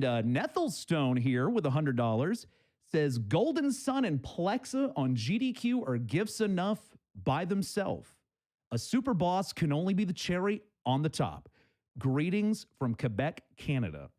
Nethelstone here with $100 says Golden Sun and Plexa on GDQ are gifts enough by themselves. A super boss can only be the cherry on the top. Greetings from Quebec, Canada.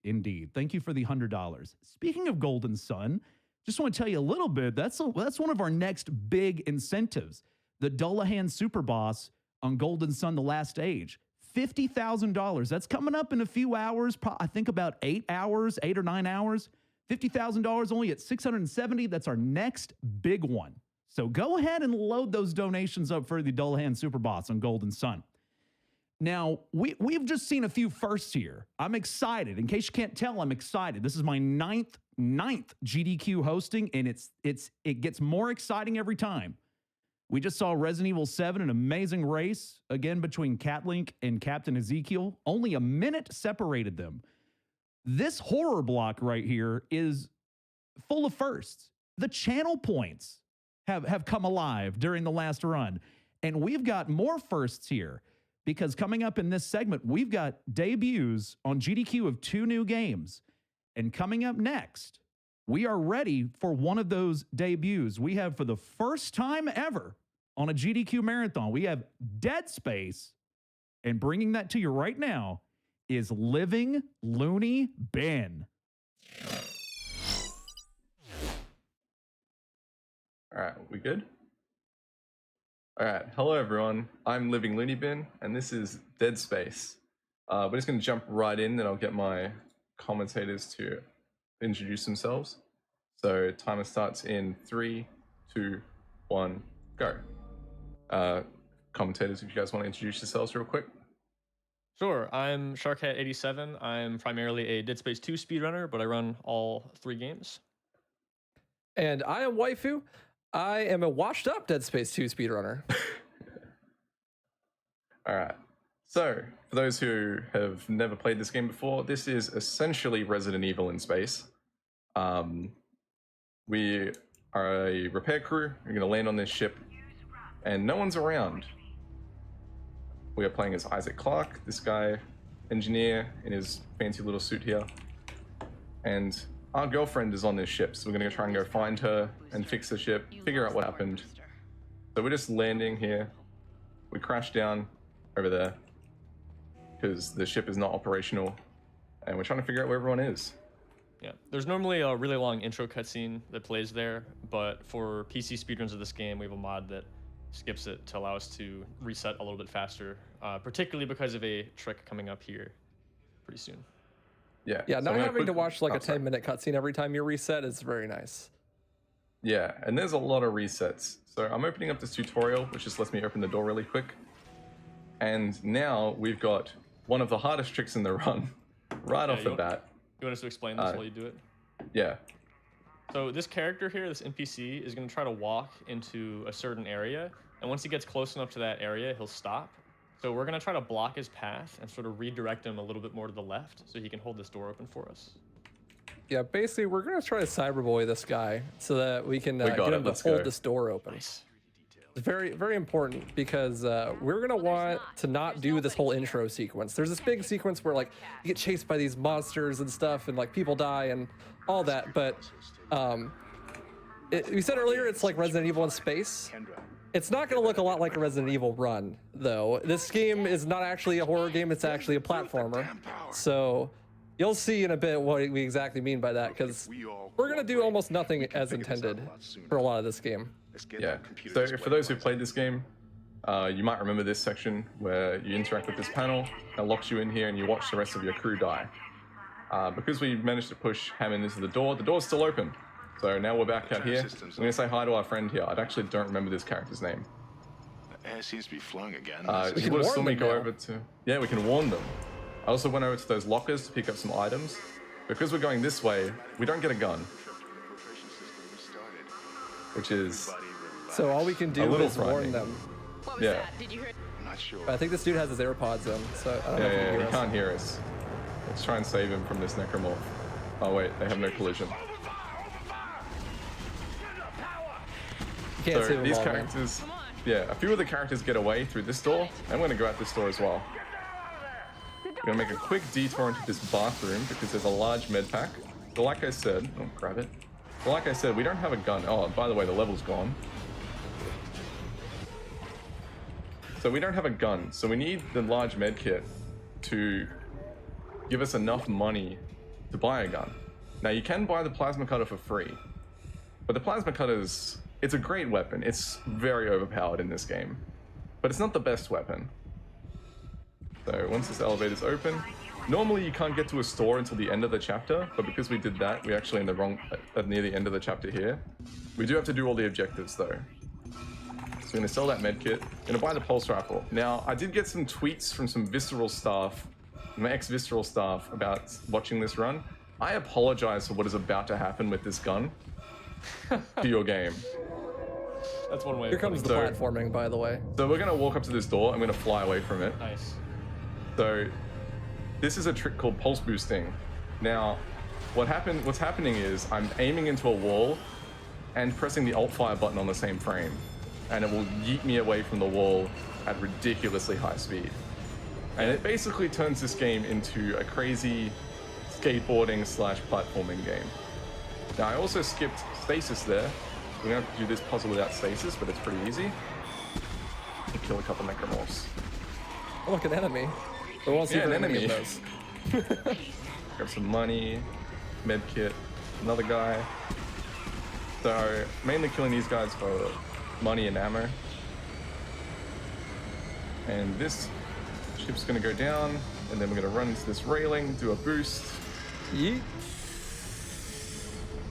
Indeed. Thank you for the $100. Speaking of Golden Sun, just want to tell you a little bit. That's one of our next big incentives. The Dullahan super boss on Golden Sun: The Last Age. $50,000. That's coming up in a few hours. I think about 8 hours, 8 or 9 hours. $50,000 only at 670. That's our next big one. So go ahead and load those donations up for the Dullahan Super Boss on Golden Sun. Now, we've just seen a few firsts here. I'm excited. In case you can't tell, I'm excited. This is my ninth GDQ hosting, and it gets more exciting every time. We just saw Resident Evil 7, an amazing race, again, between Catlink and Captain Ezekiel. Only a minute separated them. This horror block right here is full of firsts. The channel points have come alive during the last run. And we've got more firsts here because coming up in this segment, we've got debuts on GDQ of 2 new games. And coming up next, we are ready for one of those debuts. We have, for the first time ever on a GDQ marathon, we have Dead Space. And bringing that to you right now is LivingLooneyBin. All right, we good? All right, hello everyone. I'm LivingLooneyBin, and this is Dead Space. We're just going to jump right in, and I'll get my commentators to introduce themselves. So timer starts in 3, 2, 1, go. Commentators, if you guys want to introduce yourselves real quick. Sure, I'm Sharkhat87. I'm primarily a Dead Space 2 speedrunner, but I run all 3 games. And I am Waifu. I am a washed up Dead Space 2 speedrunner. All right. So, for those who have never played this game before, this is essentially Resident Evil in space. We are a repair crew. We're going to land on this ship, and no one's around. We are playing as Isaac Clarke, this guy, engineer in his fancy little suit here. And our girlfriend is on this ship, so we're going to try and go find her and fix the ship, figure out what happened. So we're just landing here. We crash down over there because the ship is not operational, and we're trying to figure out where everyone is. Yeah, there's normally a really long intro cutscene that plays there, but for PC speedruns of this game, we have a mod that skips it to allow us to reset a little bit faster, particularly because of a trick coming up here pretty soon. Yeah, so not having to watch like a 10-minute cutscene every time you reset is very nice. Yeah, and there's a lot of resets. So I'm opening up this tutorial, which just lets me open the door really quick. And now we've got one of the hardest tricks in the run right off the bat. You want us to explain this while you do it? Yeah. So this character here, this NPC, is going to try to walk into a certain area, and once he gets close enough to that area, he'll stop. So we're going to try to block his path and sort of redirect him a little bit more to the left so he can hold this door open for us. Yeah, basically, we're going to try to cyberboy this guy so that we can get him to hold this door open. Nice. It's very, very important because we're going to want to not do this whole intro sequence. There's this big sequence where like you get chased by these monsters and stuff and like people die and all that. But we said earlier, it's like Resident Evil in space. It's not going to look a lot like a Resident Evil run, though. This game is not actually a horror game. It's actually a platformer. So you'll see in a bit what we exactly mean by that, because we're going to do almost nothing as intended for a lot of this game. Yeah, so for those who've played this game, you might remember this section where you interact with this panel, that locks you in here, and you watch the rest of your crew die. Because we managed to push Hammond into the door's still open. So now we're back out here. I'm going to say hi to our friend here. I actually don't remember this character's name. The air seems to be flowing again. We can warn them go over to... Yeah, we can warn them. I also went over to those lockers to pick up some items. Because we're going this way, we don't get a gun. Which is... So all we can do is warn them. Yeah. I'm not sure. I think this dude has his AirPods in, so I don't know if he can't hear us. Let's try and save him from this necromorph. Oh wait, they have no collision. So these characters, yeah, a few of the characters get away through this door. I'm going to go out this door as well. We're gonna make a quick detour into this bathroom because there's a large med pack. So like I said, oh, grab it. So like I said, we don't have a gun. Oh, by the way, the level's gone. So we don't have a gun. So we need the large med kit to give us enough money to buy a gun. Now you can buy the plasma cutter for free, but the plasma cutter's, it's a great weapon. It's very overpowered in this game, but it's not the best weapon. So once this elevator's open, normally you can't get to a store until the end of the chapter, but because we did that, we're actually in the wrong, near the end of the chapter here. We do have to do all the objectives though. So we're gonna sell that medkit, gonna buy the pulse rifle. Now, I did get some tweets from some Visceral staff, my ex-Visceral staff, about watching this run. I apologize for what is about to happen with this gun to your game. That's one way. Here comes the platforming, by the way. So we're gonna walk up to this door, I'm gonna fly away from it. Nice. So this is a trick called pulse boosting. Now, what's happening is I'm aiming into a wall and pressing the alt fire button on the same frame, and it will yeet me away from the wall at ridiculously high speed. And it basically turns this game into a crazy skateboarding / platforming game. Now, I also skipped stasis there. We're gonna have to do this puzzle without stasis, but it's pretty easy. And kill a couple necromorphs. Oh, look, an enemy. We won't see Yeah, an very many enemy. of those. Grab some money, med kit, another guy. So mainly killing these guys for money and ammo. And this ship's gonna go down, and then we're gonna run into this railing, do a boost. Yeet.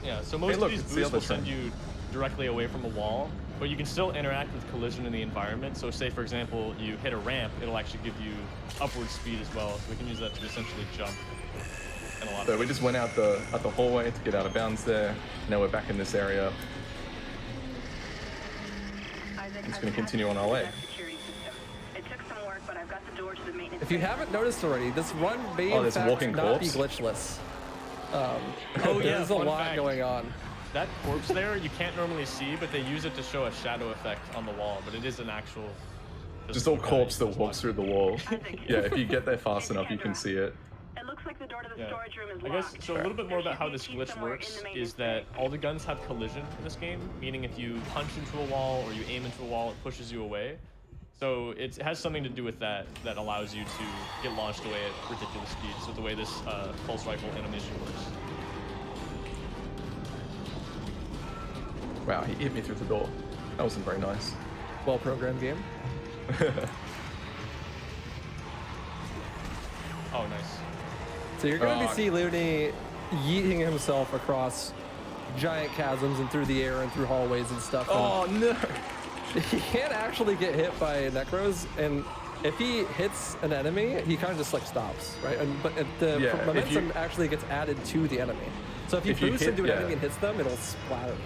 Yeah, so most look, of these it's the boosts other will send train. you directly away from a wall, but you can still interact with collision in the environment. So say, for example, you hit a ramp, it'll actually give you upward speed as well. So we can use that to essentially jump. In a lot So of we just went out the hallway to get out of bounds there. Now we're back in this area. I'm just gonna continue on our way. If you haven't noticed already, this run may Oh, in there's a fact walking not be corpse? glitchless. Oh, yeah, There's a fun lot fact. going on. That corpse there, you can't normally see, but they use it to show a shadow effect on the wall, but it is an actual... Just all guy corpse that just walks walking. through the wall. Yeah, if you get there fast enough, you can see it. It looks like the door to the Yeah. storage room is I locked. guess, so a little bit more about how this glitch works is that all the guns have collision in this game, meaning if you punch into a wall or you aim into a wall, it pushes you away. So it has something to do with that allows you to get launched away at ridiculous speeds with the way this pulse rifle animation works. Wow, he hit me through the door. That wasn't very nice. Well-programmed game. Oh, nice. So you're going to Oh, see Looney yeeting himself across giant chasms and through the air and through hallways and stuff. and Oh no! he can't actually get hit by necros, and if he hits an enemy, he kind of just like stops, right? But the Yeah, if momentum you- actually gets added to the enemy. So if you If you boost hit- into an yeah. enemy and hits them, it'll splatter them.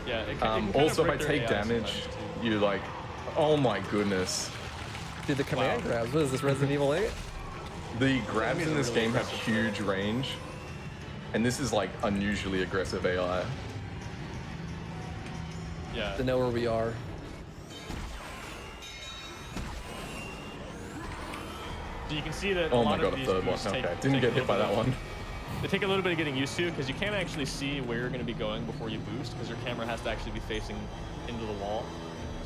Yeah, it can kind Also, of if I break their take AI damage, sometimes, too. you like, oh my goodness. Dude, the command Wow. grabs. What is this, Resident Evil 8? The grabs in this really game have aggressive. huge range, and this is like unusually aggressive AI. Yeah. To know where we are. So you can see that Oh a my lot god, of a these third one. boosts Okay, take didn't a get hit little by bit that of- one. They take a little bit of getting used to because you can't actually see where you're going to be going before you boost because your camera has to actually be facing into the wall.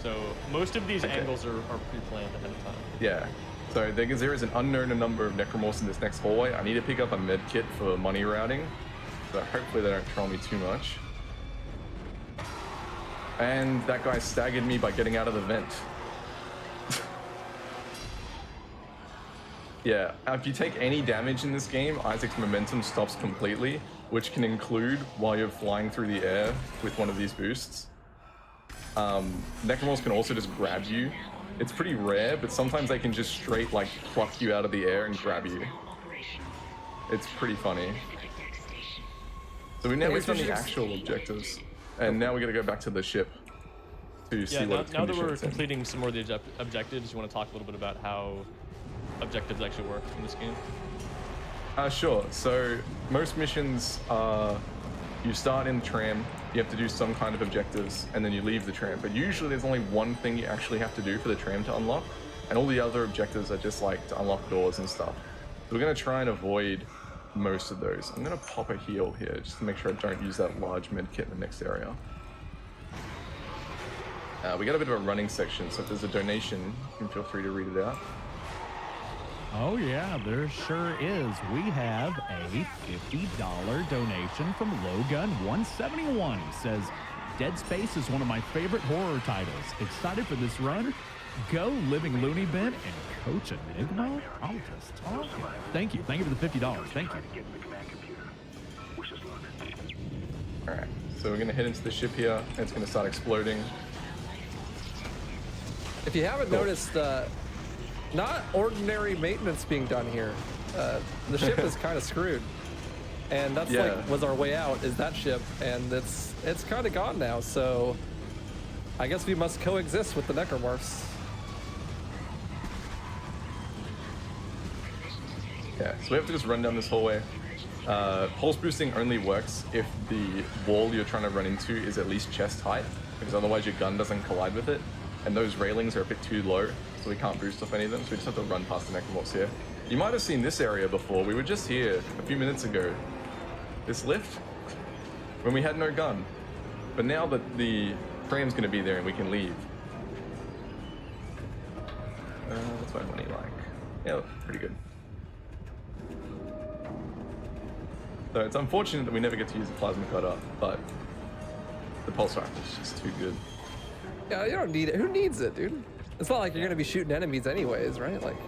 So most of these Okay. angles are pre-planned ahead of time. Yeah. So there is an unknown number of necromorphs in this next hallway. I need to pick up a med kit for money routing. So hopefully they don't troll me too much. And that guy staggered me by getting out of the vent. Yeah, if you take any damage in this game, Isaac's momentum stops completely, which can include while you're flying through the air with one of these boosts. Necromorphs can also just grab you. It's pretty rare, but sometimes they can just straight like pluck you out of the air and grab you. It's pretty funny. So we've guess done we the should actual objectives, and now we gotta go back to the ship to see Yeah, what its now that we're conditions in. completing some more of the objectives, you want to talk a little bit about how objectives actually work in this game? Sure. So most missions are you start in the tram, you have to do some kind of objectives, and then you leave the tram. But usually there's only one thing you actually have to do for the tram to unlock, and all the other objectives are just like to unlock doors and stuff. We're going to try and avoid most of those. I'm going to pop a heal here just to make sure I don't use that large med kit in the next area. We got a bit of a running section, so if there's a donation, you can feel free to read it out. Oh yeah, there sure is. We have a $50 donation from Lowgun171. Says, Dead Space is one of my favorite horror titles. Excited for this run? Go LivingLooneyBin and Coach Enigma? I'll just talk. Thank you. Thank you for the $50. Thank you. Alright, so we're going to head into the ship here, and it's going to start exploding. If you haven't noticed, not ordinary maintenance being done here. The ship is kind of screwed, and that's like was our way out. Is that ship, and it's kind of gone now. So I guess we must coexist with the necromorphs. Yeah, so we have to just run down this hallway. Pulse boosting only works if the wall you're trying to run into is at least chest height, because otherwise your gun doesn't collide with it. And those railings are a bit too low, so we can't boost off any of them, so we just have to run past the necromorphs here. You might have seen this area before. We were just here a few minutes ago. This lift, when we had no gun. But now that the frame's going to be there and we can leave. What's my money like? Yeah, pretty good. So it's unfortunate that we never get to use the plasma cutter, but the pulse rifle is just too good. Yeah, you don't need it. Who needs it, dude? It's not like you're gonna be shooting enemies anyways, right? Like,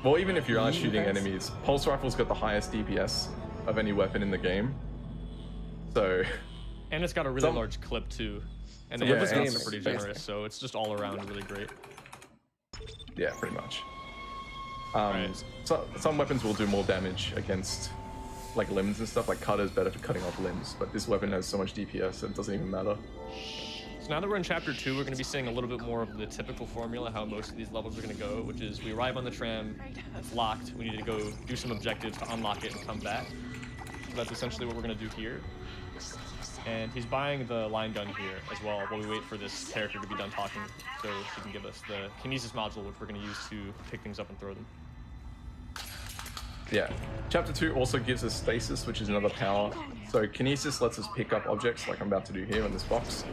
well, even if you are shooting enemies, pulse rifle's got the highest DPS of any weapon in the game. So, and it's got a really large clip too, and the weapons are pretty generous, so it's just all around really great. Yeah, pretty much. So some weapons will do more damage against like limbs and stuff. Like cutter's better for cutting off limbs, but this weapon has so much DPS it doesn't even matter. So now that we're in chapter 2, we're going to be seeing a little bit more of the typical formula, how most of these levels are going to go, which is we arrive on the tram, it's locked, we need to go do some objectives to unlock it and come back. So that's essentially what we're going to do here. And he's buying the line gun here as well while we wait for this character to be done talking, so she can give us the kinesis module, which we're going to use to pick things up and throw them. Yeah. Chapter 2 also gives us stasis, which is another power. So kinesis lets us pick up objects like I'm about to do here in this box.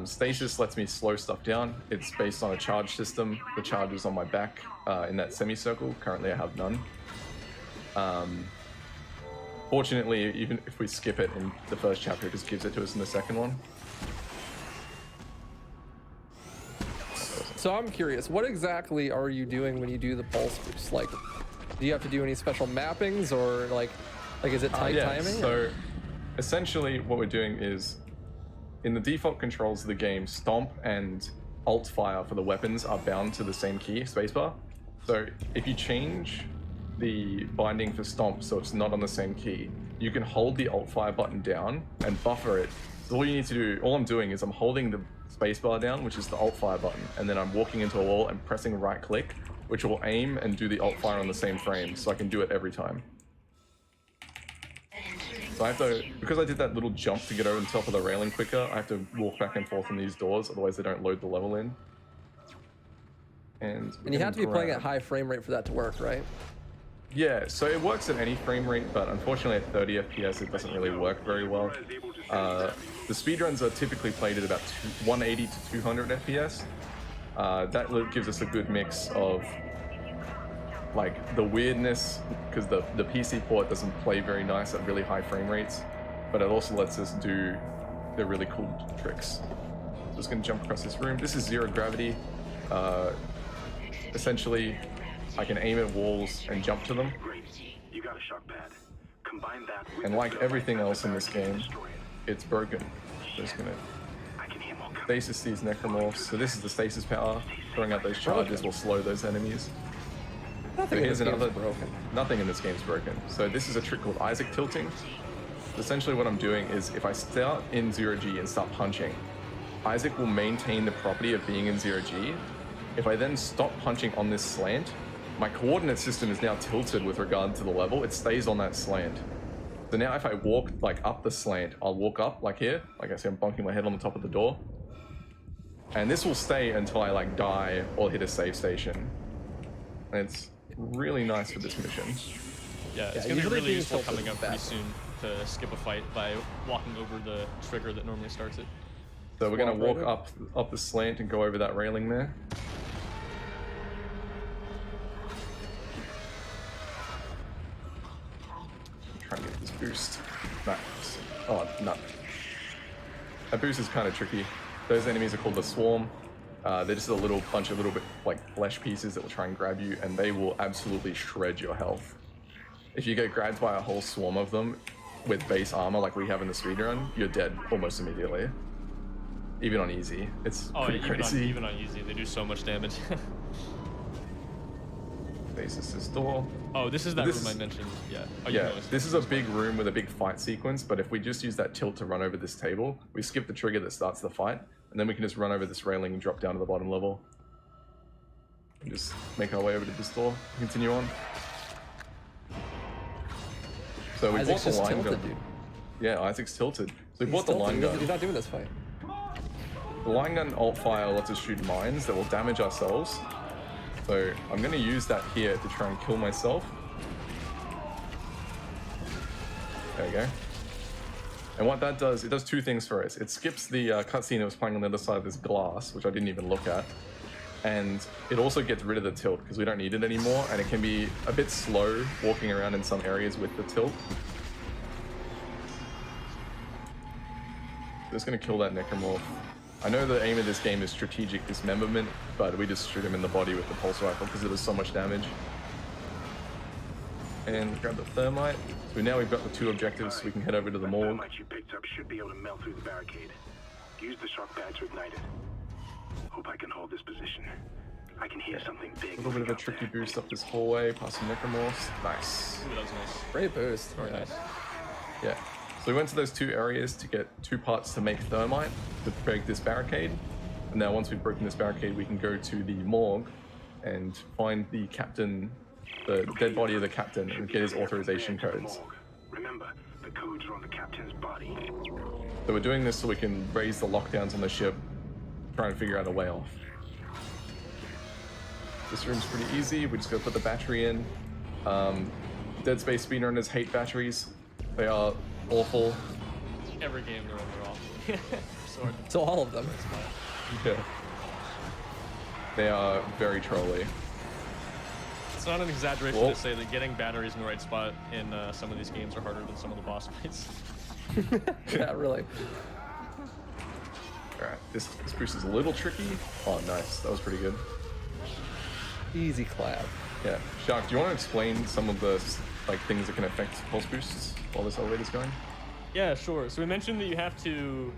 Stasis lets me slow stuff down. It's based on a charge system. The charge is on my back in that semicircle. Currently I have none. Fortunately, even if we skip it in the first chapter, it just gives it to us in the second one. so I'm curious, what exactly are you doing when you do the pulse boost? Like, do you have to do any special mappings, or like is it tight timing? So essentially what we're doing is, in the default controls of the game, stomp and alt fire for the weapons are bound to the same key, spacebar. So if you change the binding for stomp so it's not on the same key, you can hold the alt fire button down and buffer it. So all you need to do, all I'm doing is I'm holding the spacebar down, which is the alt fire button, and then I'm walking into a wall and pressing right click, which will aim and do the alt fire on the same frame, so I can do it every time. So I have to, because I did that little jump to get over the top of the railing quicker, I have to walk back and forth in these doors, otherwise they don't load the level in. And you have to be playing at high frame rate for that to work, right? Yeah, so it works at any frame rate, but unfortunately at 30 FPS it doesn't really work very well. The speedruns are typically played at about 180 to 200 FPS. That gives us a good mix of like the weirdness, because the PC port doesn't play very nice at really high frame rates, but it also lets us do the really cool tricks. So just gonna jump across this room. This is zero gravity. Essentially, I can aim at walls and jump to them. And like everything else in this game, it's broken. Just gonna stasis these necromorphs. So this is the stasis power. Throwing out those charges will slow those enemies. Nothing in this game is broken. Nothing in this game is broken. So this is a trick called Isaac tilting. Essentially what I'm doing is if I start in 0G and start punching, Isaac will maintain the property of being in 0G. If I then stop punching on this slant, my coordinate system is now tilted with regard to the level. It stays on that slant. So now if I walk like up the slant, I'll walk up like here. Like I see I'm bonking my head on the top of the door. And this will stay until I like die or hit a save station. And really nice for this mission. Yeah, it's Yeah, gonna be usually really being useful tilted coming is up pretty bad. soon to skip a fight by walking over the trigger that normally starts it. So we're gonna walk Swap up the slant and go over that railing there. Try and get this boost. Nice. Oh, no. That boost is kind of tricky. Those enemies are called the swarm. They're just a little bunch of little bit like flesh pieces that will try and grab you, and they will absolutely shred your health. If you get grabbed by a whole swarm of them with base armor like we have in the speedrun, you're dead almost immediately. Even on easy, it's pretty crazy. Even on easy, they do so much damage. Faces this door. Oh, this is that This room I is- mentioned. Yeah. Oh, you Yeah, noticed. this is a big room with a big fight sequence, but if we just use that tilt to run over this table, we skip the trigger that starts the fight, and then we can just run over this railing and drop down to the bottom level. And just make our way over to this door, continue on. So we Isaac's bought the just line tilted, gun. dude. Yeah, Isaac's tilted. So we He's bought the tilted. line He's gun. not doing this fight. The line gun alt fire lets us shoot mines that will damage ourselves. So I'm going to use that here to try and kill myself. There we go. And what that does, it does two things for us. It skips the cutscene that was playing on the other side of this glass, which I didn't even look at. And it also gets rid of the tilt because we don't need it anymore. And it can be a bit slow walking around in some areas with the tilt. Just going to kill that necromorph. I know the aim of this game is strategic dismemberment, but we just shoot him in the body with the pulse rifle because it does so much damage. And grab the thermite. So now we've got the two objectives, so we can head over to the morgue. Thermite you picked up should be able to melt through the barricade. Use the shock pad to ignite it. Hope I can hold this position. I can hear something big. A little bit of a tricky boost up this hallway, past some necromorphs. Nice. Ooh, that was nice. Great boost. Very nice. Yeah. So we went to those two areas to get two parts to make thermite to break this barricade. And now once we've broken this barricade, we can go to the morgue and find the captain, the dead body of the captain, and get his authorization codes. Remember, the codes are on the captain's body. So we're doing this so we can raise the lockdowns on the ship, try and figure out a way off. This room's pretty easy. We just gotta put the battery in. Dead Space speedrunners hate batteries. They are awful. Every game they're awful. Sort of. So all of them. Yeah. They are very trolly. It's not an exaggeration Whoa. to say that getting batteries in the right spot in some of these games are harder than some of the boss fights. Yeah, really. Alright, this boost is a little tricky. Oh, nice. That was pretty good. Easy clap. Yeah. Shark, do you want to explain some of the things that can affect pulse boosts while this elevator's going? Yeah, sure. So we mentioned that you have to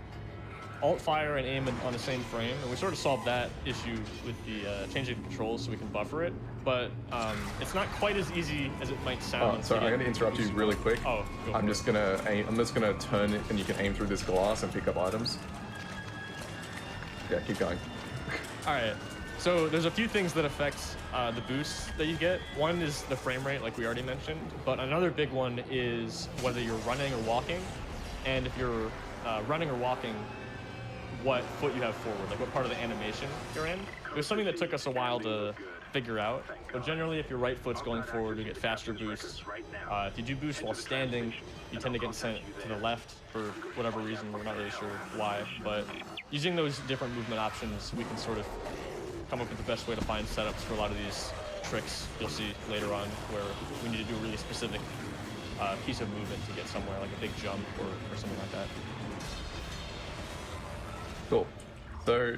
alt fire and aim on the same frame, and we sort of solved that issue with the changing the controls so we can buffer it. But it's not quite as easy as it might sound. Oh, sorry, I'm going to interrupt you really quick. Oh, go for I'm it. just gonna turn it, and you can aim through this glass and pick up items. Yeah, keep going. All right. So there's a few things that affect the boosts that you get. One is the frame rate, like we already mentioned, but another big one is whether you're running or walking. And if you're running or walking, what foot you have forward, like what part of the animation you're in. It was something that took us a while to figure out. But generally, if your right foot's going forward, you get faster boosts. If you do boost while standing, you tend to get sent to the left for whatever reason. We're not really sure why, but using those different movement options, we can sort of come up with the best way to find setups for a lot of these tricks you'll see later on, where we need to do a really specific piece of movement to get somewhere, like a big jump or something like that. Cool. So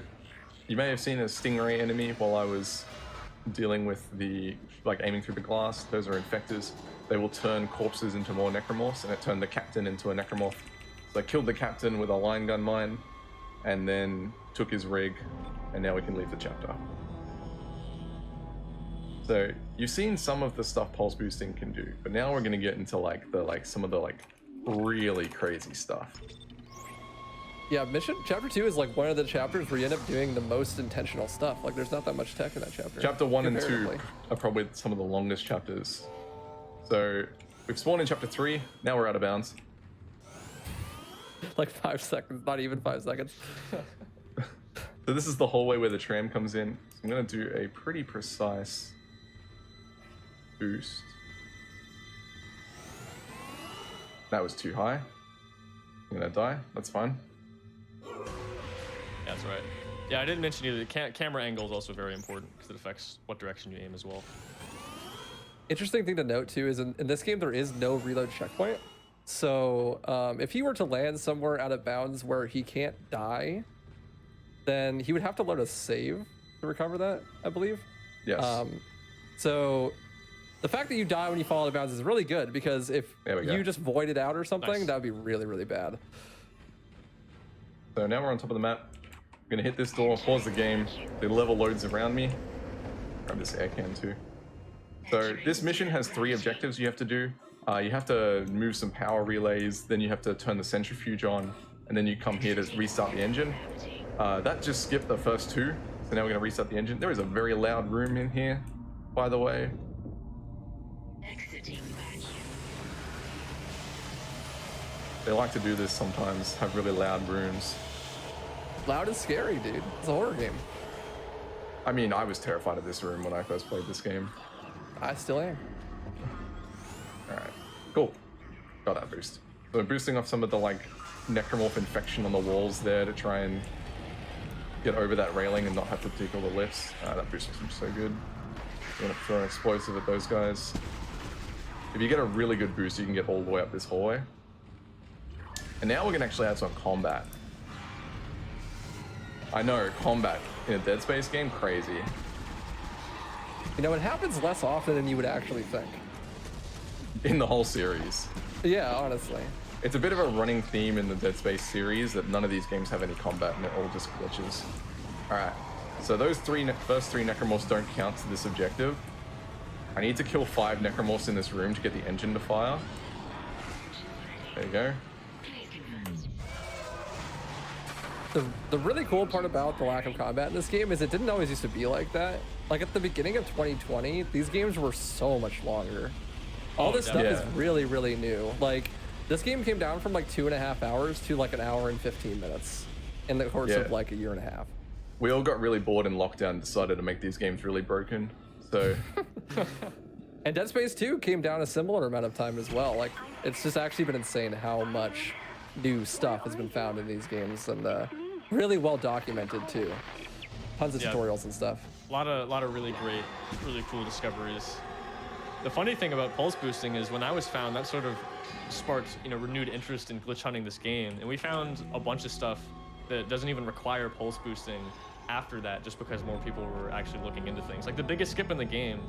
you may have seen a stingray enemy while I was dealing with the aiming through the glass. Those are infectors. They will turn corpses into more necromorphs, and it turned the captain into a necromorph. So I killed the captain with a line gun mine, and then took his rig, and now we can leave the chapter. So you've seen some of the stuff pulse boosting can do, but now we're gonna get into some of the really crazy stuff. Yeah, chapter 2 is like one of the chapters where you end up doing the most intentional stuff. Like there's not that much tech in that chapter. Chapter 1 and 2 comparatively. are probably some of the longest chapters. So we've spawned in chapter 3, now we're out of bounds. Like 5 seconds, not even 5 seconds. So this is the hallway where the tram comes in. So I'm gonna do a pretty precise boost. That was too high. I'm gonna die. That's fine. That's right. Yeah, I didn't mention either. Camera angle is also very important because it affects what direction you aim as well. Interesting thing to note too is in this game there is no reload checkpoint. So if he were to land somewhere out of bounds where he can't die, then he would have to load a save to recover that, I believe. Yes. So the fact that you die when you fall out of bounds is really good, because if you just void it out or something, Nice. that would be really, really bad. So now we're on top of the map. I'm gonna hit this door, pause the game. The level loads around me. Grab this air can too. So this mission has 3 objectives you have to do. You have to move some power relays, then you have to turn the centrifuge on, and then you come here to restart the engine. That just skipped the first 2, so now we're gonna restart the engine. There is a very loud room in here, by the way. They like to do this sometimes, have really loud rooms. Loud is scary, dude. It's a horror game. I mean, I was terrified of this room when I first played this game. I still am. Alright, cool. Got that boost. So we're boosting off some of the like necromorph infection on the walls there to try and get over that railing and not have to dig all the lifts. That boost was so good. I'm gonna throw an explosive at those guys. If you get a really good boost, you can get all the way up this hallway. And now we're gonna actually add some combat. I know, combat in a Dead Space game, crazy. You know, it happens less often than you would actually think. In the whole series. Yeah, honestly. It's a bit of a running theme in the Dead Space series that none of these games have any combat and it all just glitches. Alright, so those first three necromorphs don't count to this objective. I need to kill 5 necromorphs in this room to get the engine to fire. There you go. The really cool part about the lack of combat in this game is it didn't always used to be like that. Like at the beginning of 2020, these games were so much longer. All this stuff is really, really new. Like this game came down from like 2.5 hours to like 1 hour and 15 minutes in the course of like 1.5 years. We all got really bored in lockdown and decided to make these games really broken. So and Dead Space 2 came down a similar amount of time as well. Like it's just actually been insane how much new stuff has been found in these games, and really well documented too. Tons of tutorials and stuff. A lot of really great, really cool discoveries. The funny thing about pulse boosting is when that was found, that sort of sparked, renewed interest in glitch hunting this game, and we found a bunch of stuff that doesn't even require pulse boosting after that, just because more people were actually looking into things. Like the biggest skip in the game,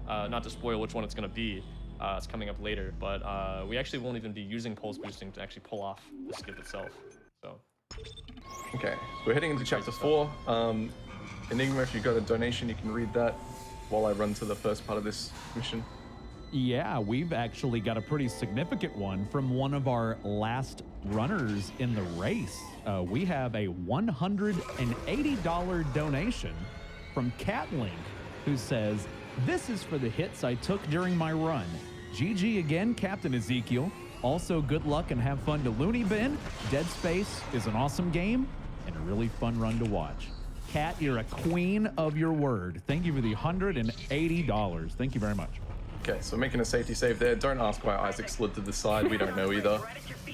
not to spoil which one it's going to be, it's coming up later, but we actually won't even be using pulse boosting to actually pull off the skip itself. So. Okay, we're heading into chapter 4. Enigma, if you got a donation, you can read that while I run to the first part of this mission. Yeah, we've actually got a pretty significant one from one of our last runners in the race. We have a $180 donation from Catlink, who says, "This is for the hits I took during my run. GG again, Captain Ezekiel. Also, good luck and have fun to Looney Bin. Dead Space is an awesome game and a really fun run to watch." Kat, you're a queen of your word. Thank you for the $180. Thank you very much. Okay, so making a safety save there. Don't ask why Isaac slid to the side. We don't know either.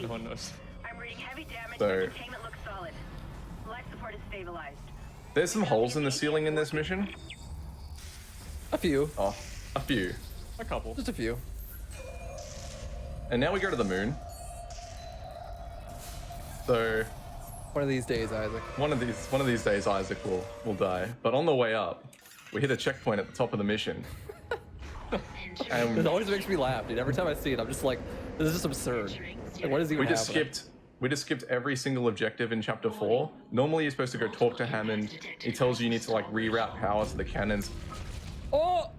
No one knows. I'm reading heavy damage. So- Containment looks solid. Life support is stabilized. There's some holes in the ceiling in this mission. A few. Oh, a few. A couple. Just a few. And now we go to the moon. So One of these days, Isaac. one of these days Isaac will die. But on the way up, we hit a checkpoint at the top of the mission. It And always makes me laugh, dude. Every time I see it, I'm just like, this is just absurd. Like, what is even we just happening? skipped every single objective in chapter 4. Normally you're supposed to go talk to Hammond. He tells you need to like reroute power to the cannons. Oh!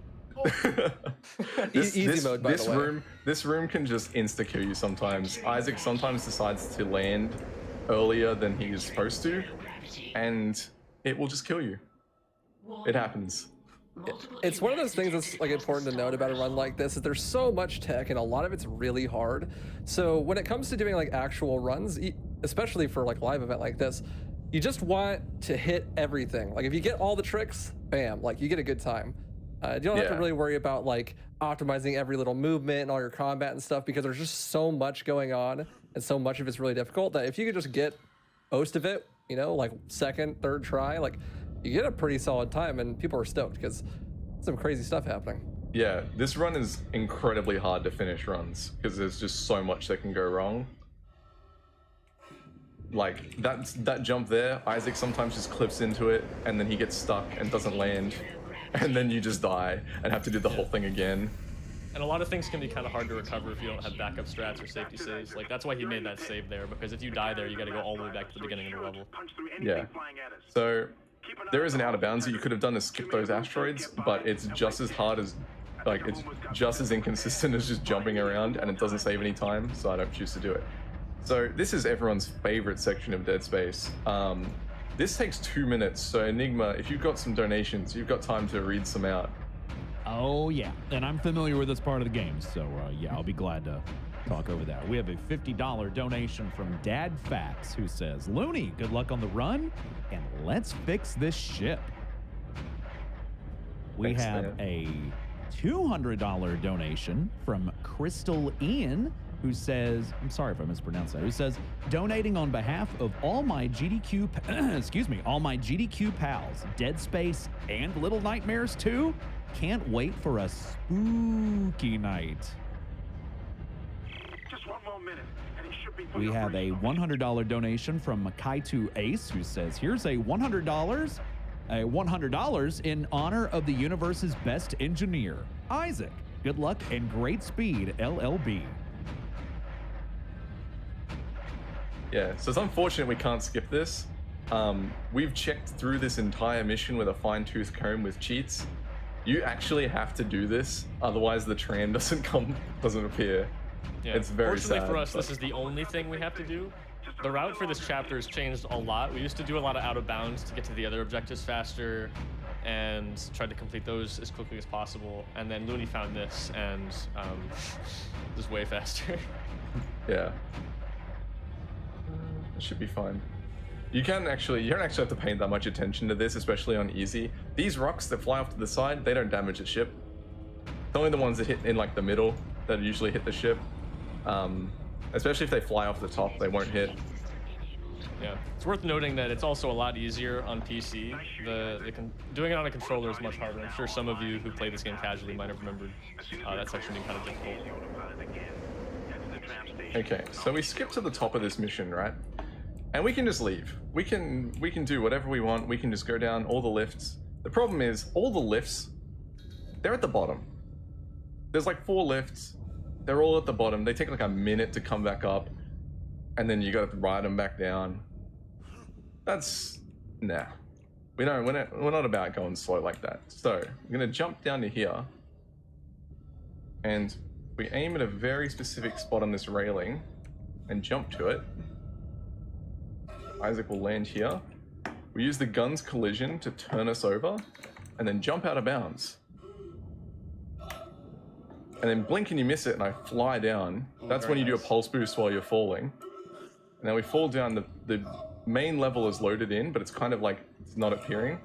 Easy mode, by the way. This room can just insta kill you sometimes. Isaac sometimes decides to land earlier than he's supposed to, and it will just kill you. It happens. It's one of those things that's like important to note about a run like this, is there's so much tech and a lot of it's really hard. So when it comes to doing like actual runs, especially for like live event like this, you just want to hit everything. Like if you get all the tricks, bam, like you get a good time. You don't have to Yeah. really worry about like optimizing every little movement and all your combat and stuff, because there's just so much going on and so much of it's really difficult that if you could just get most of it, you know, like second, third try, like you get a pretty solid time, and people are stoked because some crazy stuff happening. Yeah, this run is incredibly hard to finish runs because there's just so much that can go wrong. Like that jump there, Isaac sometimes just clips into it and then he gets stuck and doesn't land, and then you just die and have to do the whole thing again. And a lot of things can be kind of hard to recover if you don't have backup strats or safety saves. Like that's why he made that save there, because if you die there, you got to go all the way back to the beginning of the level. Yeah. So there is an out of bounds that you could have done to skip those asteroids, but it's just as hard as, like, it's just as inconsistent as just jumping around, and it doesn't save any time, so I don't choose to do it. So this is everyone's favorite section of Dead Space. This takes 2 minutes, so Enigma, if you've got some donations, you've got time to read some out. Oh, yeah. And I'm familiar with this part of the game, so yeah, I'll be glad to talk over that. We have a $50 donation from Dad Facts, who says, Looney, good luck on the run, and let's fix this ship. We Thanks, have man. a $200 donation from Crystal Ian, who says, I'm sorry if I mispronounced that, who says, donating on behalf of all my GDQ, excuse me, all my GDQ pals, Dead Space and Little Nightmares 2, can't wait for a spooky night. Just one more minute, and he should be We have a $100 donation from Makaitu Ace, who says, here's a $100 in honor of the universe's best engineer, Isaac. Good luck and great speed, LLB. Yeah, so it's unfortunate we can't skip this. We've checked through this entire mission with a fine-tooth comb with cheats. You actually have to do this, otherwise the tram doesn't appear. Yeah. It's very Fortunately sad, for us, but- this is the only thing we have to do. The route for this chapter has changed a lot. We used to do a lot of out of bounds to get to the other objectives faster and tried to complete those as quickly as possible. And then Looney found this and just way faster. Yeah. It should be fine. You don't actually have to pay that much attention to this, especially on easy. These rocks that fly off to the side, they don't damage the ship. It's only the ones that hit in like the middle that usually hit the ship. Especially if they fly off the top, they won't hit. Yeah, it's worth noting that it's also a lot easier on PC. Doing it on a controller is much harder. I'm sure some of you who play this game casually might have remembered that section being kind of difficult. Okay, so we skip to the top of this mission, right? And we can just leave. We can do whatever we want. We can just go down all the lifts. The problem is all the lifts, they're at the bottom. There's like 4 lifts. They're all at the bottom. They take like a minute to come back up, and then you got to ride them back down. That's nah. We're not about going slow like that. So I'm gonna jump down to here, and we aim at a very specific spot on this railing, and jump to it. Isaac will land here. We use the gun's collision to turn us over, and then jump out of bounds. And then blink and you miss it, and I fly down. That's when you do a pulse boost while you're falling. And then we fall down. The main level is loaded in, but it's kind of like it's not appearing.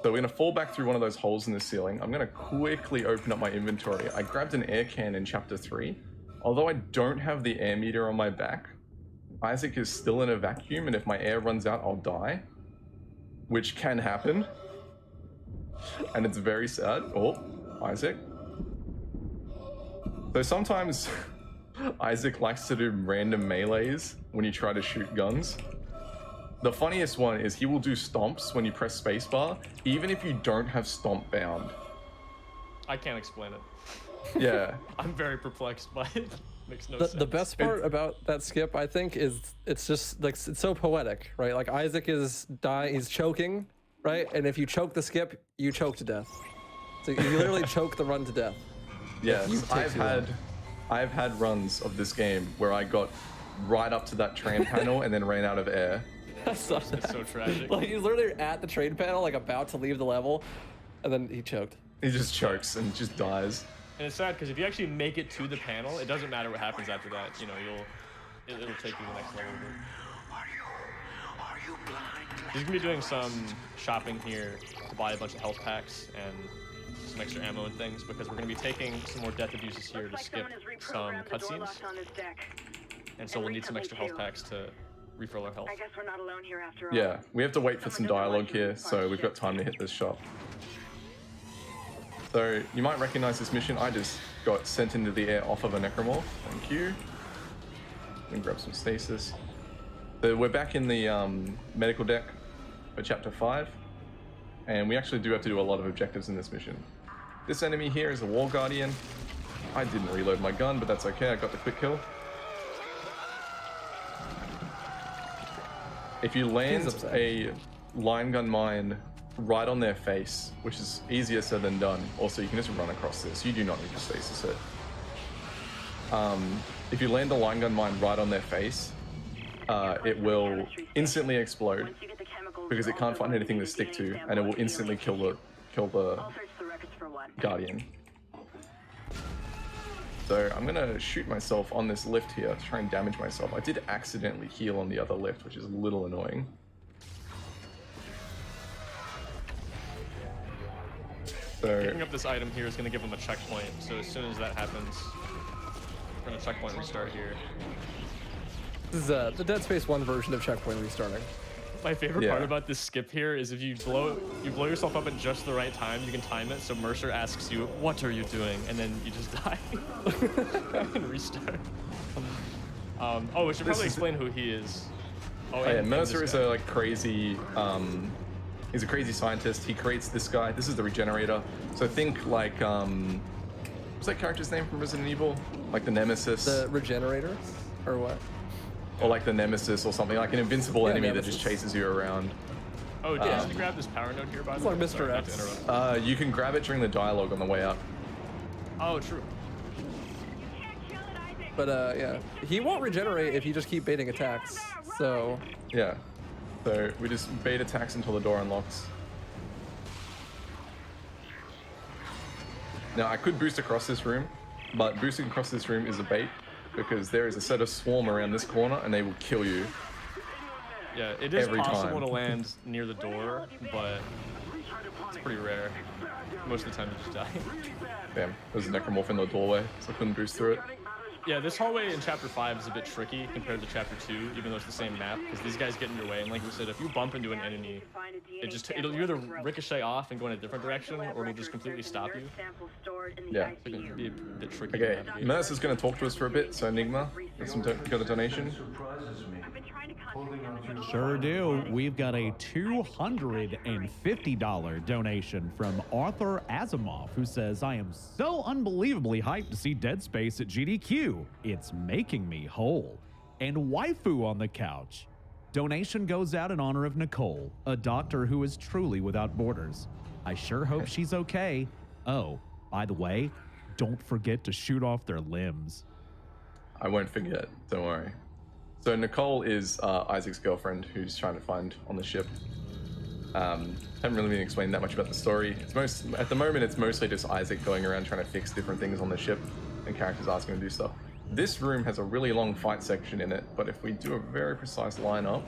So we're gonna fall back through one of those holes in the ceiling. I'm gonna quickly open up my inventory. I grabbed an air can in chapter 3. Although I don't have the air meter on my back, Isaac is still in a vacuum, and if my air runs out, I'll die. Which can happen. And it's very sad. Oh, Isaac. So sometimes Isaac likes to do random melees when you try to shoot guns. The funniest one is he will do stomps when you press spacebar, even if you don't have stomp bound. I can't explain it. Yeah. I'm very perplexed by it. Makes no The sense. best part about that skip, I think, is it's just like it's so poetic, right? Like Isaac is dying, he's choking, right? And if you choke the skip, you choke to death. So you literally choke the run to death. Yes, I've had runs of this game where I got right up to that tram panel and then ran out of air. I saw It's that. so tragic. Like he's literally at the train panel, like about to leave the level, and then he choked. He just chokes and just dies. And it's sad because if you actually make it to the panel, it doesn't matter what happens after that. You know, it'll take you to the next level. He's gonna be doing some shopping here to buy a bunch of health packs and some extra ammo and things because we're going to be taking some more death abuses here to skip some cutscenes. And so we'll need some extra health packs to refill our health. I guess we're not alone here after all. Yeah, we have to wait for some dialogue here, so we've got time to hit this shop. So you might recognize this mission. I just got sent into the air off of a necromorph. Thank you. And grab some stasis. So we're back in the medical deck for chapter 5, and we actually do have to do a lot of objectives in this mission. This enemy here is a War Guardian. I didn't reload my gun, but that's okay. I got the quick kill. If you land a line gun mine right on their face, which is easier said than done. Also, you can just run across this. You do not need to stasis it. If you land a line gun mine right on their face, it will instantly explode because it can't find anything to stick to, and it will instantly kill the Guardian. So I'm gonna shoot myself on this lift here to try and damage myself. I did accidentally heal on the other lift, which is a little annoying. So Picking up this item here is going to give them a checkpoint. So as soon as that happens, we're going to checkpoint restart here. This is the Dead Space 1 version of checkpoint restarting. My favorite part about this skip here is if you blow yourself up at just the right time, you can time it. So Mercer asks you, "What are you doing?" and then you just die and restart. Oh, we should probably explain who he is. Oh yeah, Mercer is a like crazy. He's a crazy scientist. He creates this guy. This is the Regenerator. So think like what's that character's name from Resident Evil? Like the Nemesis. The Regenerator, or what? Or like the Nemesis or something, like an invincible enemy that just chases you around. Oh, did you grab this power node here, by the way? It's like Mr. X. You can grab it during the dialogue on the way up. Oh, true. But yeah, he won't regenerate if you just keep baiting attacks. So yeah, so we just bait attacks until the door unlocks. Now I could boost across this room, but boosting across this room is a bait because there is a set of swarm around this corner and they will kill you. Yeah, it is every possible time. to land near the door, but it's pretty rare. Most of the time you just die. Damn, there's a necromorph in the doorway, so I couldn't boost through it. Yeah, this hallway in Chapter 5 is a bit tricky compared to Chapter 2, even though it's the same map, because these guys get in your way, and like we said, if you bump into an enemy, it'll either ricochet off and go in a different direction, or it'll just completely stop you. Yeah. So it can be a bit tricky. Okay, Mercer's going to talk to us for a bit, so Enigma, got a donation? Sure do. We've got a $250 donation from Arthur Asimov, who says, "I am so unbelievably hyped to see Dead Space at GDQ. It's making me whole." And Waifu on the couch. Donation goes out in honor of Nicole, a doctor who is truly without borders. I sure hope she's okay. Oh, by the way, don't forget to shoot off their limbs. I won't forget, don't worry. So Nicole is Isaac's girlfriend who's trying to find on the ship. Haven't really been explaining that much about the story. At the moment, it's mostly just Isaac going around trying to fix different things on the ship and characters asking him to do stuff. This room has a really long fight section in it, but if we do a very precise lineup,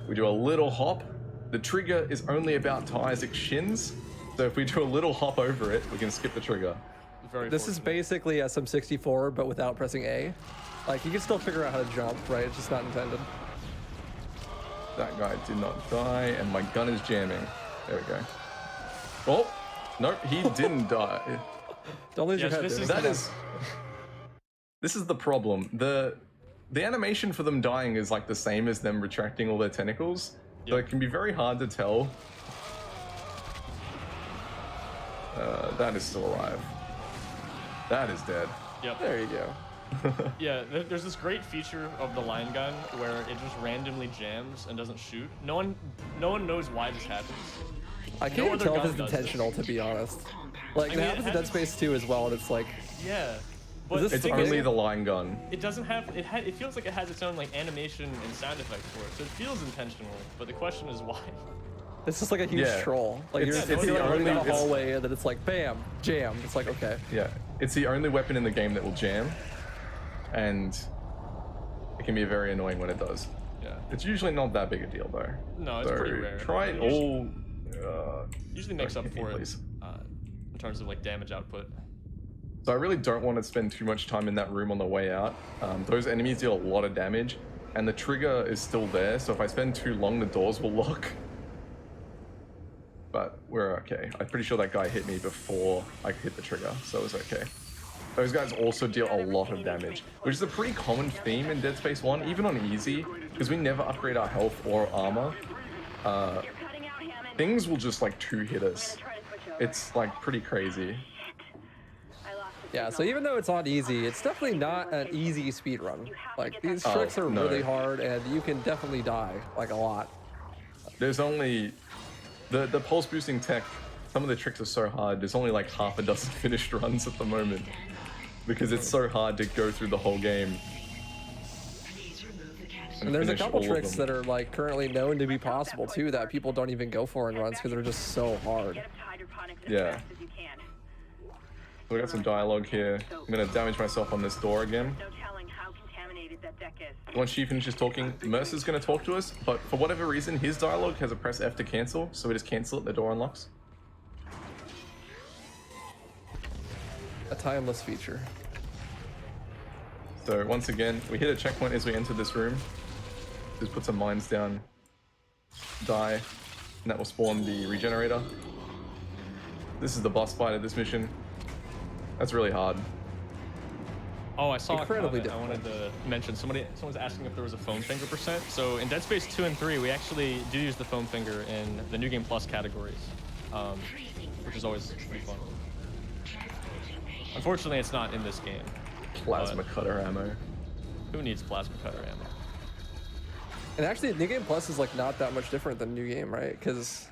we do a little hop, the trigger is only about to Isaac's shins, so if we do a little hop over it, we can skip the trigger. This is basically SM64, but without pressing A. Like, you can still figure out how to jump, right? It's just not intended. That guy did not die, and my gun is jamming. There we go. Oh, no, he didn't die. Don't lose your head. This is the problem. The animation for them dying is like the same as them retracting all their tentacles, so it can be very hard to tell. That is still alive. That is dead. Yep. There you go. Yeah, there's this great feature of the line gun where it just randomly jams and doesn't shoot. No one knows why this happens. I can't even tell if it's intentional, to be honest. Like, it happens in Dead Space 2 as well, and it's like... Yeah. But it's only the line gun. It doesn't have... It feels like it has its own, like, animation and sound effects for it, so it feels intentional, but the question is why. It's just like a huge troll. Like, you're running down the hallway, and then it's like, bam, jam. It's like, okay. Yeah, it's the only weapon in the game that will jam, and it can be very annoying when it does. Yeah. It's usually not that big a deal, though. No, it's pretty rare. Try it all... usually makes up for it in terms of like damage output. So I really don't want to spend too much time in that room on the way out. Those enemies deal a lot of damage, and the trigger is still there, so if I spend too long, the doors will lock. But we're okay. I'm pretty sure that guy hit me before I could hit the trigger, so it was okay. Those guys also deal a lot of damage, which is a pretty common theme in Dead Space 1, even on easy, because we never upgrade our health or armor. Things will just like two-hit us. It's like pretty crazy. Yeah, so even though it's on easy, it's definitely not an easy speed run. Like, these tricks are really hard, and you can definitely die, like, a lot. There's only... The pulse boosting tech, some of the tricks are so hard, there's only like half a dozen finished runs at the moment. Because it's so hard to go through the whole game. And there's a couple tricks that are, like, currently known to be possible, too, that people don't even go for in runs because they're just so hard. Yeah. We got some dialogue here. I'm gonna damage myself on this door again. Once she finishes talking, Mercer's gonna talk to us, but for whatever reason, his dialogue has a press F to cancel, so we just cancel it, the door unlocks. A timeless feature. So once again, we hit a checkpoint as we enter this room. Just put some mines down, die, and that will spawn the regenerator. This is the boss fight of this mission. That's really hard. Oh, I saw Incredibly a comment. I wanted to mention someone's asking if there was a foam finger percent. So in Dead Space 2 and 3, we actually do use the foam finger in the New Game Plus categories, which is always pretty fun. Unfortunately, it's not in this game. Plasma cutter ammo. Who needs plasma cutter ammo? And actually, New Game Plus is, like, not that much different than New Game, right? Because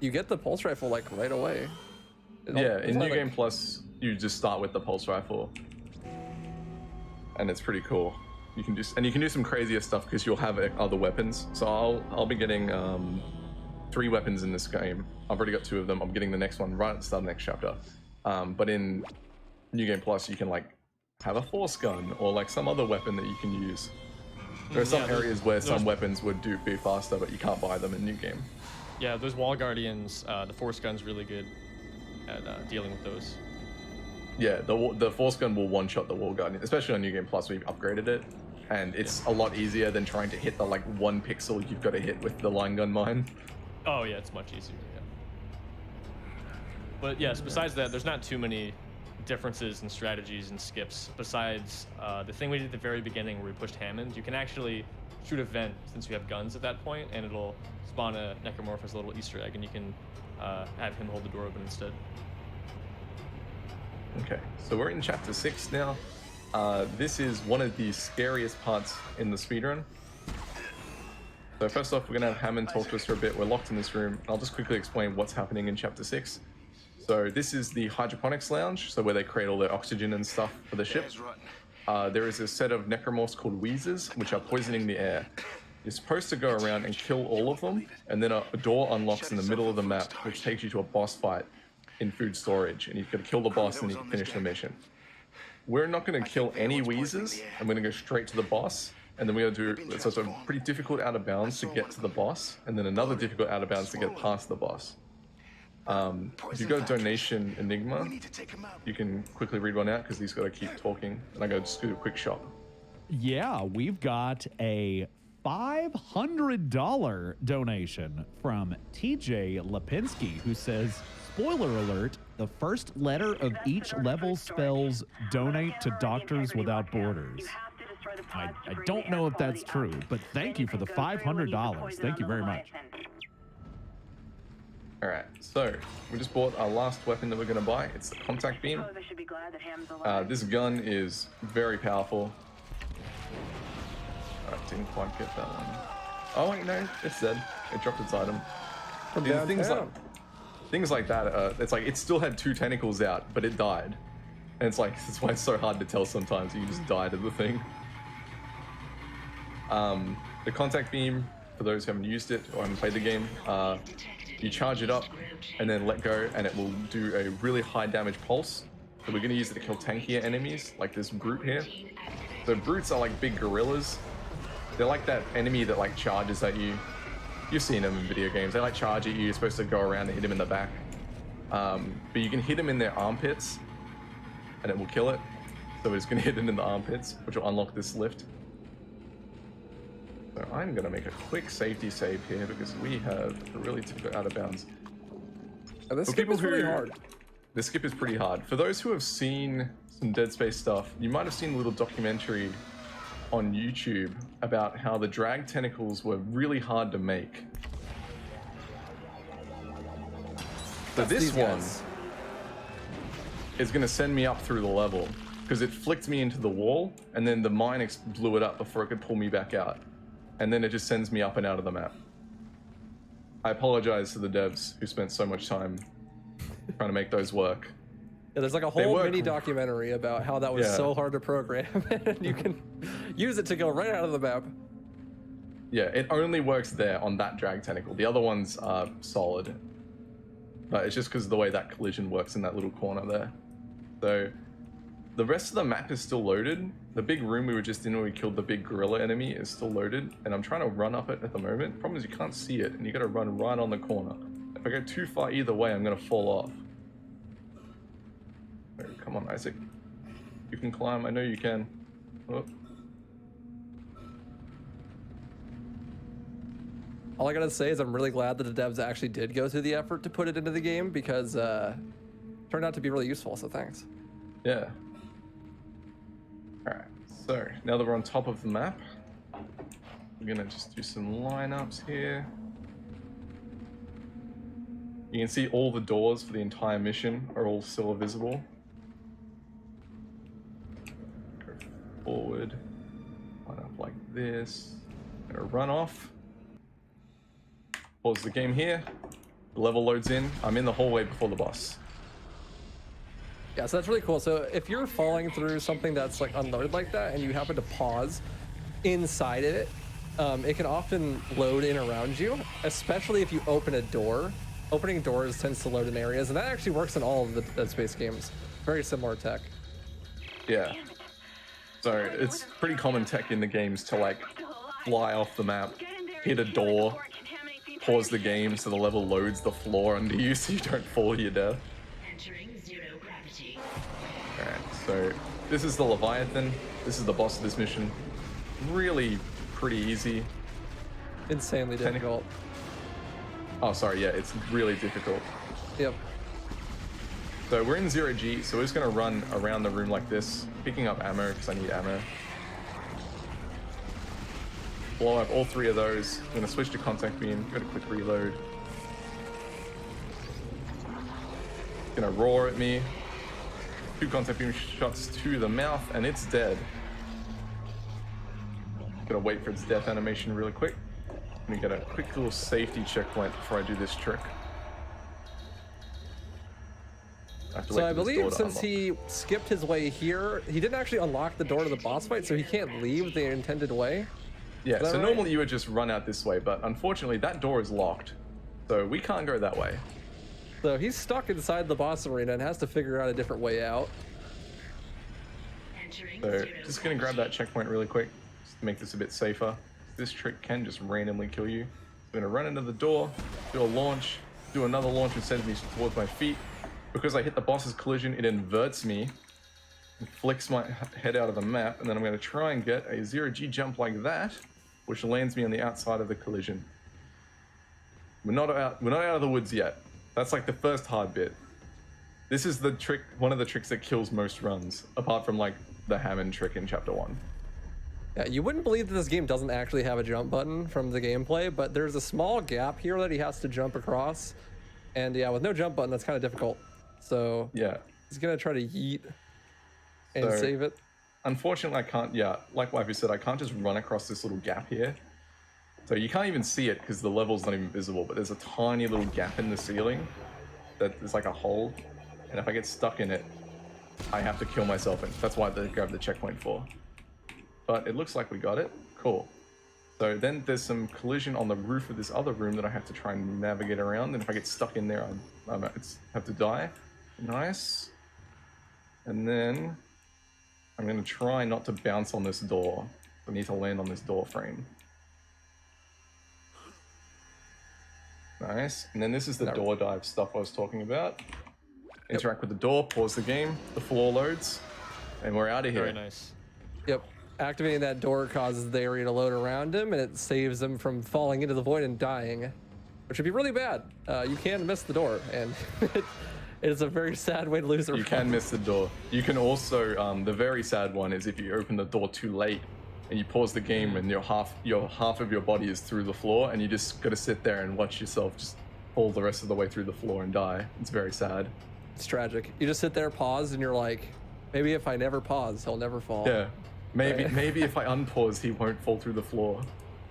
you get the pulse rifle, like, right away. Yeah, in New Game Plus, you just start with the pulse rifle. And it's pretty cool. You can do some crazier stuff because you'll have other weapons. So I'll be getting 3 weapons in this game. I've already got 2 of them. I'm getting the next one right at the start of the next chapter. But in New Game Plus, you can like have a force gun or like some other weapon that you can use. There are some areas where some weapons would be faster, but you can't buy them in New Game. Yeah, those wall guardians, the force gun's really good at dealing with those. Yeah, the force gun will one-shot the wall guardian, especially on New Game Plus. We've upgraded it, and it's a lot easier than trying to hit the like 1 pixel you've got to hit with the line gun mine. Oh yeah, it's much easier. Yeah. But yes, besides that, there's not too many differences in strategies and skips. Besides the thing we did at the very beginning where we pushed Hammond, you can actually shoot a vent since you have guns at that point, and it'll spawn a necromorph as a little Easter egg, and you can have him hold the door open instead. Okay, so we're in chapter 6 now. This is one of the scariest parts in the speedrun. So first off, we're gonna have Hammond talk to us for a bit. We're locked in this room. I'll just quickly explain what's happening in chapter 6. So this is the hydroponics lounge, so where they create all their oxygen and stuff for the ship. There is a set of necromorphs called wheezes, which are poisoning the air. You're supposed to go around and kill all of them, and then a door unlocks in the middle of the map, which takes you to a boss fight in food storage, and you've got to kill the boss and you can finish the mission. We're not going to kill any wheezes. I'm going to go straight to the boss, and then we're going to do, so it's a pretty difficult out of bounds to get to the boss, and then another difficult out of bounds to get past the boss. If you go to Donation Enigma, you can quickly read one out because he's got to keep talking, and I go just do a quick shop. Yeah, we've got a $500 donation from TJ Lipinski, who says, spoiler alert, the first letter of each level spells donate to Doctors Without Borders. I don't know if that's true, but thank you for the $500. Thank you very much. Alright, so we just bought our last weapon that we're going to buy. It's the contact beam. This gun is very powerful. I didn't quite get that one. Oh wait, no, it's dead. It dropped its item. Things like that, it's like it still had 2 tentacles out, but it died. And it's like, that's why it's so hard to tell sometimes. You just die to the thing. The contact beam, for those who haven't used it or haven't played the game, you charge it up and then let go, and it will do a really high damage pulse. So we're going to use it to kill tankier enemies, like this brute here. So brutes are like big gorillas. They're like that enemy that like charges at you. You've seen them in video games. They like charge at you. You're supposed to go around and hit him in the back. But you can hit them in their armpits, and it will kill it. So we're just gonna hit it in the armpits, which will unlock this lift. So I'm gonna make a quick safety save here because we have really took it out of bounds. And this For skip people is really who- hard. This skip is pretty hard. For those who have seen some Dead Space stuff, you might have seen a little documentary on YouTube about how the drag tentacles were really hard to make. So That's this these one guys. is going to send me up through the level because it flicked me into the wall and then the mine blew it up before it could pull me back out. And then it just sends me up and out of the map. I apologize to the devs who spent so much time trying to make those work. Yeah, there's like a They whole work- mini documentary about how that was Yeah. so hard to program, and you can use it to go right out of the map. Yeah, it only works there on that drag tentacle. The other ones are solid. But it's just because of the way that collision works in that little corner there. So the rest of the map is still loaded. The big room we were just in where we killed the big gorilla enemy is still loaded. And I'm trying to run up it at the moment. Problem is you can't see it and you gotta run right on the corner. If I go too far either way, I'm gonna fall off. Oh, come on, Isaac. You can climb, I know you can. Oh. All I gotta say is I'm really glad that the devs actually did go through the effort to put it into the game because it turned out to be really useful, so thanks. Yeah. Alright, so now that we're on top of the map, we're gonna just do some lineups here. You can see all the doors for the entire mission are all still visible. Go forward, line up like this. Gonna run off. Pause the game here. The level loads in. I'm in the hallway before the boss. Yeah, so that's really cool. So if you're falling through something that's like unloaded like that and you happen to pause inside of it, it can often load in around you, especially if you open a door. Opening doors tends to load in areas, and that actually works in all of the Dead Space games. Very similar tech. Yeah. So it's pretty common tech in the games to like fly off the map, hit a door, pause the game so the level loads the floor under you so you don't fall to your death. Entering zero gravity. Alright, so this is the Leviathan. This is the boss of this mission. Really pretty easy. Insanely difficult. Oh, sorry, yeah, it's really difficult. Yep. So we're in 0G, so we're just gonna run around the room like this, picking up ammo because I need ammo. Blow up all three of those. I'm gonna switch to contact beam, give it a quick reload. Gonna roar at me. 2 contact beam shots to the mouth, and it's dead. Gonna wait for its death animation really quick. Let me get a quick little safety checkpoint before I do this trick. So I believe since he skipped his way here, he didn't actually unlock the door to the boss fight, so he can't leave the intended way. Yeah, that so right? normally you would just run out this way, but unfortunately that door is locked. So we can't go that way. So he's stuck inside the boss arena and has to figure out a different way out. Entering So zero just gonna grab that checkpoint really quick, just to make this a bit safer. This trick can just randomly kill you. I'm gonna run into the door, do a launch, do another launch, which sends me towards my feet. Because I hit the boss's collision, it inverts me and flicks my head out of the map, and then I'm gonna try and get a 0G jump like that, which lands me on the outside of the collision. We're not out of the woods yet. That's like the first hard bit. This is the trick, one of the tricks that kills most runs, apart from like the Hammond trick in chapter 1. Yeah, you wouldn't believe that this game doesn't actually have a jump button from the gameplay, but there's a small gap here that he has to jump across. And yeah, with no jump button, that's kind of difficult. So Yeah. he's gonna try to yeet and So- save it. Unfortunately, I can't, yeah, like Waifu said, I can't just run across this little gap here. So you can't even see it because the level's not even visible, but there's a tiny little gap in the ceiling that is like a hole. And if I get stuck in it, I have to kill myself. And that's why they grabbed the checkpoint for. But it looks like we got it. Cool. So then there's some collision on the roof of this other room that I have to try and navigate around. And if I get stuck in there, I have to die. Nice. And then I'm going to try not to bounce on this door. I need to land on this door frame. Nice. And then this is the door dive stuff I was talking about. interact with the door, pause the game, the floor loads, and we're out of here. Very nice. Yep. Activating that door causes the area to load around him, and it saves him from falling into the void and dying, which would be really bad. You can miss the door, and it is a very sad way to lose a You run. can miss the door. You can also, the very sad one is if you open the door too late and you pause the game and your half of your body is through the floor, and you just got to sit there and watch yourself just fall the rest of the way through the floor and die. It's very sad. It's tragic. You just sit there, pause, and you're like, maybe if I never pause, he'll never fall. Yeah. Maybe Right. maybe if I unpause, he won't fall through the floor,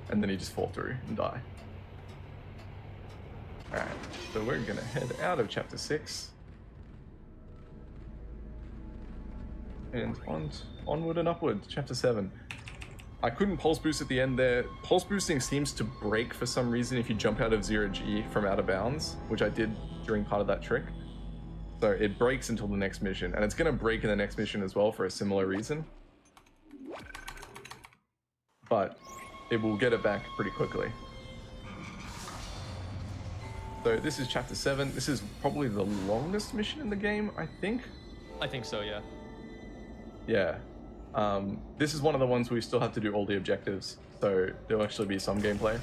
and then he just fall through and die. All right, so we're gonna head out of chapter 6 and onward and upward. Chapter 7. I couldn't pulse boost at the end there. Pulse boosting seems to break for some reason if you jump out of 0G from out of bounds, which I did during part of that trick. So it breaks until the next mission, and it's gonna break in the next mission as well for a similar reason. But it will get it back pretty quickly. So this is chapter 7. This is probably the longest mission in the game, I think. I think so, yeah. Yeah. This is one of the ones where we still have to do all the objectives. So there'll actually be some gameplay.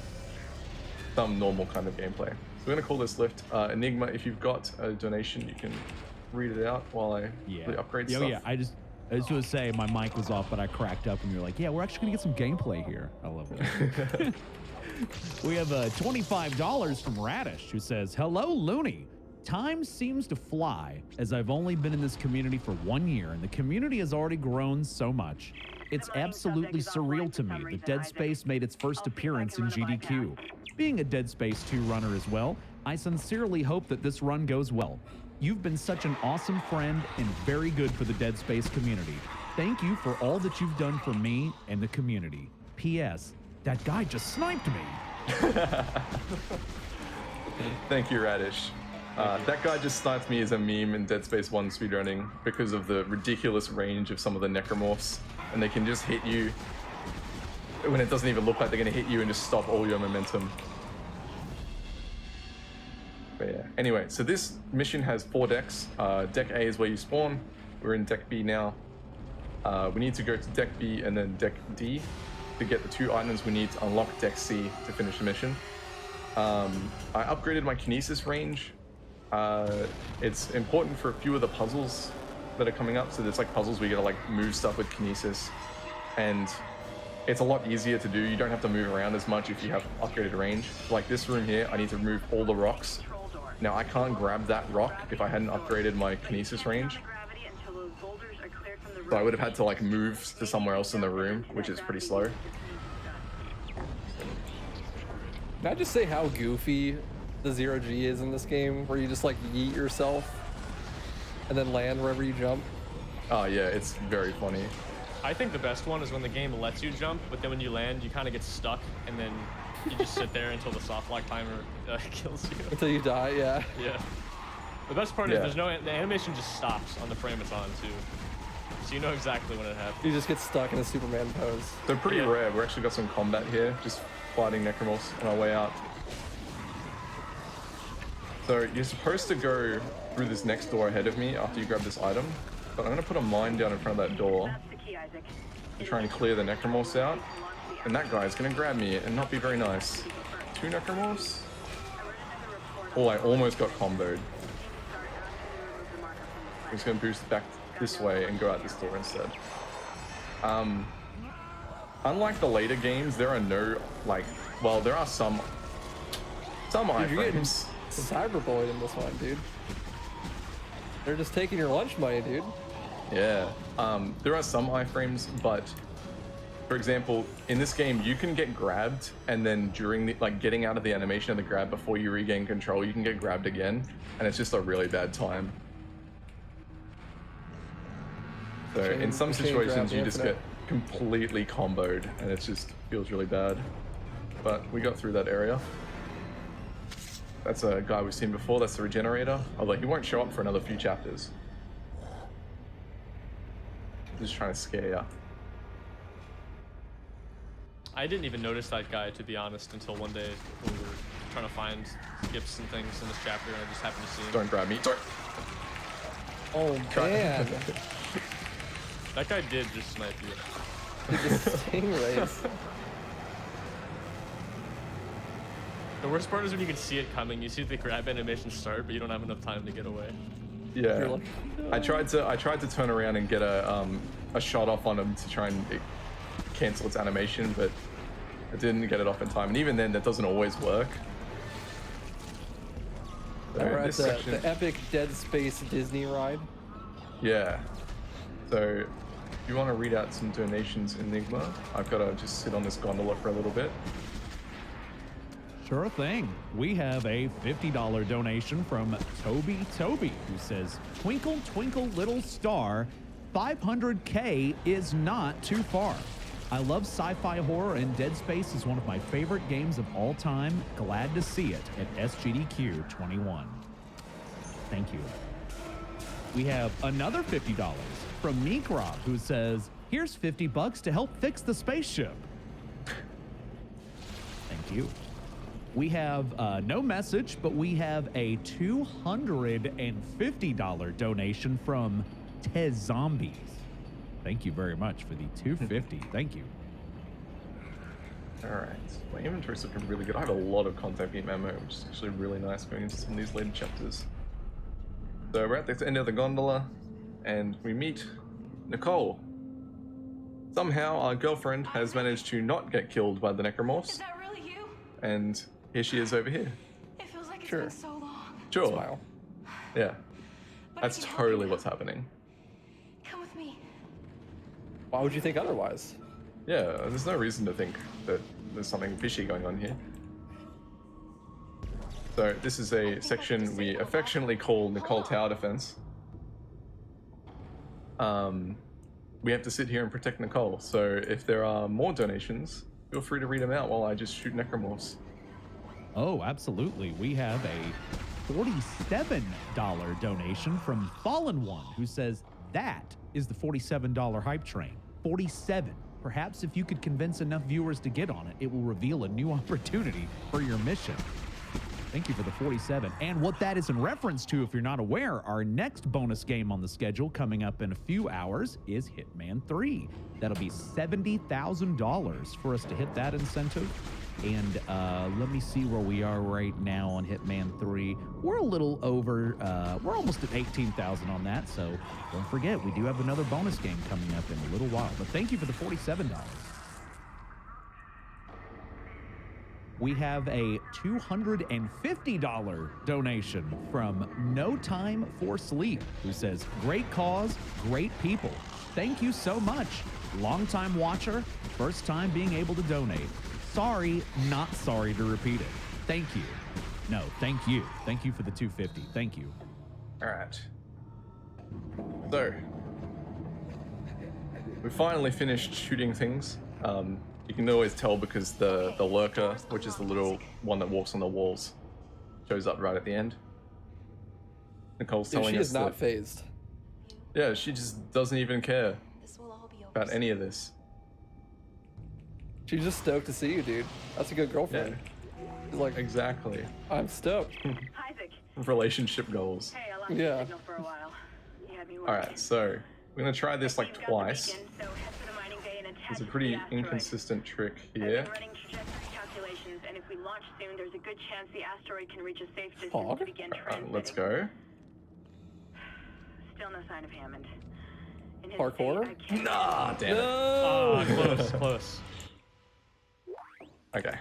Some normal kind of gameplay. So we're gonna call this lift. Enigma, if you've got a donation, you can read it out while I really upgrade stuff. Yeah, I just want to say my mic was off, but I cracked up and you're like, yeah, we're actually gonna get some gameplay here. I love it. We have $25 from Radish, who says, hello, Looney. Time seems to fly, as I've only been in this community for 1 year, and the community has already grown so much. It's absolutely surreal to me that Dead Space made its first appearance in GDQ. Being a Dead Space 2 runner as well, I sincerely hope that this run goes well. You've been such an awesome friend and very good for the Dead Space community. Thank you for all that you've done for me and the community. P.S. That guy just sniped me. Thank you, Radish. That guy just sniped me as a meme in Dead Space 1 speedrunning because of the ridiculous range of some of the necromorphs, and they can just hit you when it doesn't even look like they're going to hit you and just stop all your momentum. But yeah. Anyway, so this mission has 4 decks. Deck A is where you spawn. We're in Deck B now. We need to go to Deck B and then Deck D to get the 2 items we need to unlock Deck C to finish the mission. I upgraded my kinesis range. It's important for a few of the puzzles that are coming up. So there's like puzzles where you gotta like move stuff with kinesis, and it's a lot easier to do. You don't have to move around as much if you have upgraded range. Like this room here, I need to move all the rocks. Now I can't grab that rock if I hadn't upgraded my kinesis range. So I would have had to like move to somewhere else in the room, which is pretty slow. Can I just say how goofy the 0G is in this game, where you just like yeet yourself and then land wherever you jump? Oh yeah, it's very funny. I think the best one is when the game lets you jump, but then when you land, you kind of get stuck, and then you just sit there until the soft lock timer kills you. Until you die, yeah. Yeah. The best part is the animation just stops on the frame it's on too. So you know exactly when it happens. You just get stuck in a Superman pose. They're pretty rare. We're actually got some combat here, just fighting necromorphs on our way out. So you're supposed to go through this next door ahead of me after you grab this item, but I'm gonna put a mine down in front of that door to try and clear the necromorphs out, and that guy's gonna grab me and not be very nice. 2 necromorphs? Oh, I almost got comboed. I'm just gonna boost back this way and go out this door instead. Unlike the later games, there are no, like, well, there are some iframes. Cyberbullied in this one, dude. They're just taking your lunch money, dude. Yeah. There are some iframes, but for example, in this game, you can get grabbed, and then during the, like, getting out of the animation of the grab before you regain control, you can get grabbed again, and it's just a really bad time. So in some situations, you just get completely comboed, and it just feels really bad. But we got through that area. That's a guy we've seen before. That's the regenerator. Although he won't show up for another few chapters. Just trying to scare ya. I didn't even notice that guy, to be honest, until one day when we were trying to find skips and things in this chapter, and I just happened to see him. Don't grab me. Don't. Oh man. That guy did just snipe you. Stingrays. The worst part is when you can see it coming. You see the grab animation start, but you don't have enough time to get away. Yeah. You're like, I tried to turn around and get a shot off on him to try and cancel its animation, but I didn't get it off in time. And even then, that doesn't always work. So we're at this the section- epic Dead Space Disney ride. Yeah. So, if you want to read out some donations, Enigma, I've got to just sit on this gondola for a little bit. Sure thing. We have a $50 donation from Toby, who says, "Twinkle, twinkle, little star, 500K is not too far. I love sci-fi horror, and Dead Space is one of my favorite games of all time. Glad to see it at SGDQ 21. Thank you. We have another $50 from Meekrob, who says, "Here's $50 to help fix the spaceship." Thank you. We have no message, but we have a $250 donation from Tez Zombies. Thank you very much for the $250. Thank you. All right. My inventory's looking really good. I have a lot of content game ammo, which is actually really nice going into some of these later chapters. So we're at the end of the gondola, and we meet Nicole. Somehow our girlfriend has managed to not get killed by the necromorphs, Is that really you? and here she is over here. It feels like it's Sure. been so long. Sure. Smile. Yeah. But That's I can help totally you what's now. happening. Come with me. Why would you think otherwise? Yeah, there's no reason to think that there's something fishy going on here. So this is a section we affectionately call Nicole Tower Defense. We have to sit here and protect Nicole, so if there are more donations, feel free to read them out while I just shoot necromorphs. Oh, absolutely. We have a $47 donation from Fallen One, who says, "That is the $47 hype train. 47. Perhaps if you could convince enough viewers to get on it, it will reveal a new opportunity for your mission." Thank you for the 47. And what that is in reference to, if you're not aware, our next bonus game on the schedule coming up in a few hours is Hitman 3. That'll be $70,000 for us to hit that incentive. And let me see where we are right now on Hitman 3. We're a little over, we're almost at 18,000 on that. So don't forget, we do have another bonus game coming up in a little while. But thank you for the $47. We have a $250 donation from No Time for Sleep, who says, "Great cause, great people. Thank you so much. Longtime watcher, first time being able to donate. Sorry, not sorry to repeat it. Thank you." No, thank you. Thank you for the $250. Thank you. All right. So we finally finished shooting things. You can always tell because the lurker, which is the little one that walks on the walls, shows up right at the end. Nicole's Dude, telling she us is not that, phased. yeah, she just doesn't even care This will all be over. about any of this. She's just stoked to see you, dude. That's a good girlfriend. She's like, Exactly. I'm stoked. Isaac, Relationship goals. hey, I lost Yeah. your signal for a while. You had me worried. All right, so we're gonna try this like We've got the twice. beacon, so head for the mining bay and attach It's a it to pretty the asteroid. inconsistent trick I've been here. running trajectory calculations, and if we launch soon, there's a good chance the asteroid can reach a safe distance Hog? to begin transmitting. Let's go. Still no sign of Hammond. In his Parkour? state, I can't- Ah, damn it. Ah, close, close. Okay.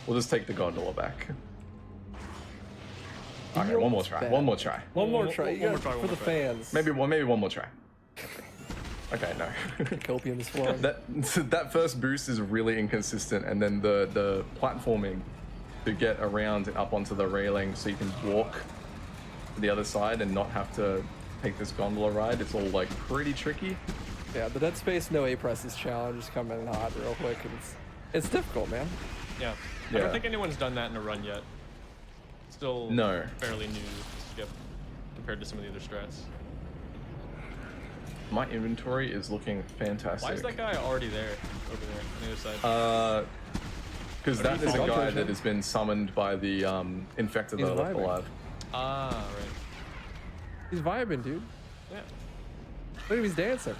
We'll just take the gondola back. Okay, one more try. Bad. One more try. One more One- try. one You more got try, for one the more try. fans. Maybe one more try. Okay, no. Copium is flowing. that first boost is really inconsistent, and then the platforming to get around and up onto the railing so you can walk to the other side and not have to take this gondola ride. It's all like pretty tricky. Yeah, the Dead Space no A presses challenge is coming in hot real quick. And it's difficult, man. Yeah. I Yeah. don't think anyone's done that in a run yet. Still No. fairly new to skip compared to some of the other strats. My inventory is looking fantastic. Why is that guy already there, over there, on the other side? Because What do that you is a call guy it? that has been summoned by the infected He's that are left vibing. alive. Ah, right. He's vibing, dude. Yeah. Look at him, he's dancing.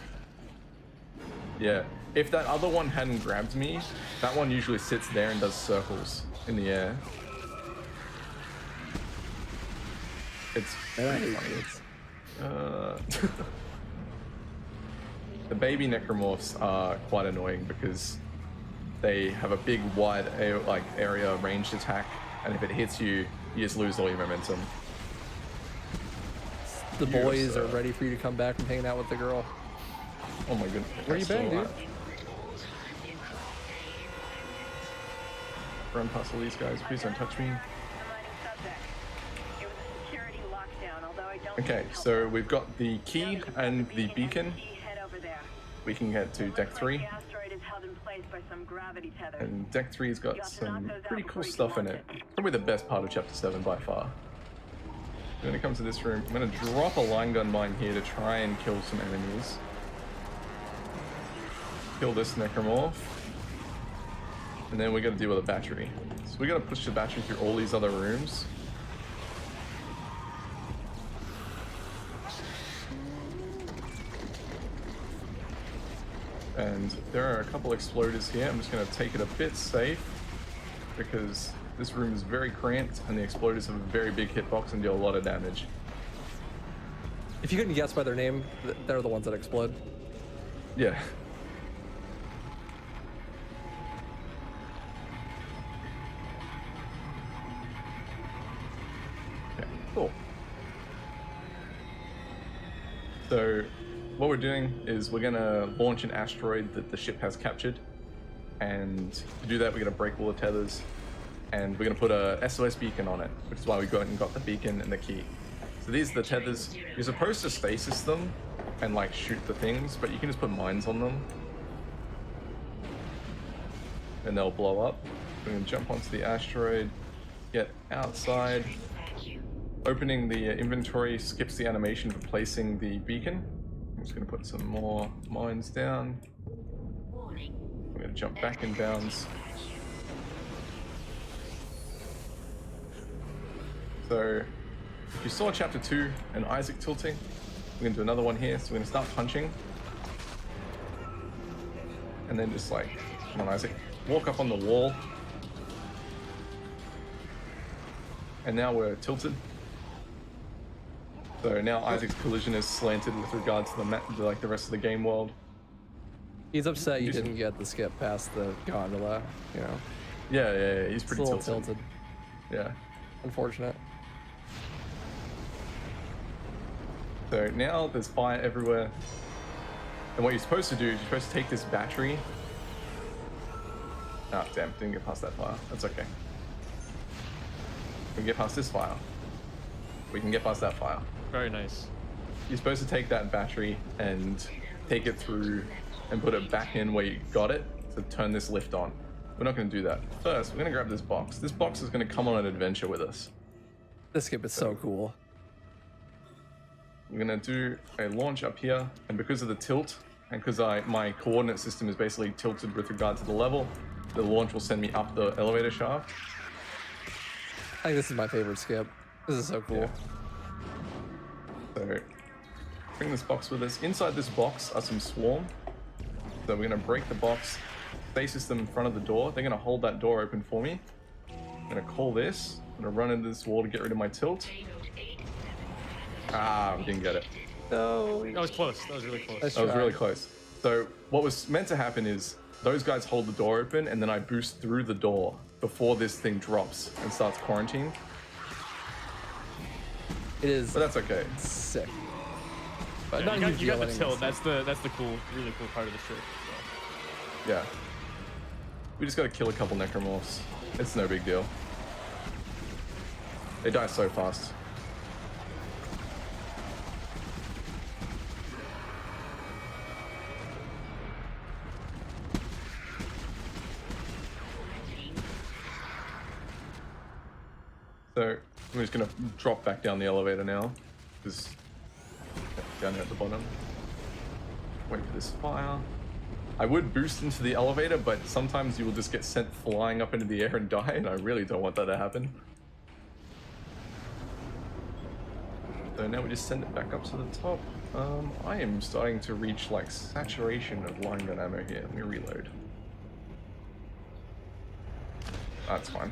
Yeah. If that other one hadn't grabbed me, that one usually sits there and does circles in the air. It's pretty funny. The baby necromorphs are quite annoying because they have a big, wide, area ranged attack, and if it hits you, you just lose all your momentum. The boys are ready for you to come back from hanging out with the girl. Oh my goodness. Where you been, dude? Run past all these guys. Please don't touch me. Okay, so we've got the key and the beacon. We can get to deck 3. And deck 3's got some pretty cool stuff in it. Probably the best part of chapter 7 by far. When it comes to this room, I'm going to drop a line gun mine here to try and kill some enemies. Kill this necromorph. And then we got to deal with a battery. So we got to push the battery through all these other rooms. And there are a couple exploders here. I'm just going to take it a bit safe because this room is very cramped and the exploders have a very big hitbox and deal a lot of damage. If you couldn't guess by their name, they're the ones that explode. Yeah. Okay, cool. So what we're doing is we're going to launch an asteroid that the ship has captured, and to do that we're going to break all the tethers, and we're going to put a SOS beacon on it, which is why we got the beacon and the key. So these are the tethers. You're supposed to stasis them and like shoot the things, but you can just put mines on them and they'll blow up. We're going to jump onto the asteroid, get outside. Opening the inventory skips the animation for placing the beacon. I'm just going to put some more mines down. We're going to jump back in bounds. So, if you saw chapter 2 and Isaac tilting, we're going to do another one here. So we're going to start punching. And then just like, come on Isaac, walk up on the wall. And now we're tilted. So now Isaac's collision is slanted with regard to the rest of the game world. He's upset you didn't get the skip past the gondola, you know. Yeah, he's pretty it's a little tilted. Yeah. Unfortunate. So now there's fire everywhere. And what you're supposed to do is you're supposed to take this battery. Ah, damn, didn't get past that fire. That's okay. We can get past this fire. We can get past that fire. Very nice. You're supposed to take that battery and take it through and put it back in where you got it to turn this lift on. We're not going to do that. First, we're going to grab this box. This box is going to come on an adventure with us. This skip is so cool. We're going to do a launch up here, and because of the tilt, and because my coordinate system is basically tilted with regard to the level, the launch will send me up the elevator shaft. I think this is my favorite skip. This is so cool. Yeah. So, bring this box with us. Inside this box are some swarm. So we're going to break the box, stasis them in front of the door. They're going to hold that door open for me. I'm going to call this. I'm going to run into this wall to get rid of my tilt. Ah, we didn't get it. No. That was close. That was really close. That was really close. So what was meant to happen is those guys hold the door open and then I boost through the door before this thing drops and starts quarantine. It is. But that's okay. Sick. But But not you huge got the yelling tilt. in That's the cool, really cool part of the trick. So. Yeah. We just gotta kill a couple necromorphs. It's no big deal. They die so fast. So I'm just gonna drop back down the elevator now, because down here at the bottom. Wait for this fire. I would boost into the elevator, but sometimes you will just get sent flying up into the air and die, and I really don't want that to happen. So now we just send it back up to the top. I am starting to reach like saturation of line gun ammo here. Let me reload. That's fine.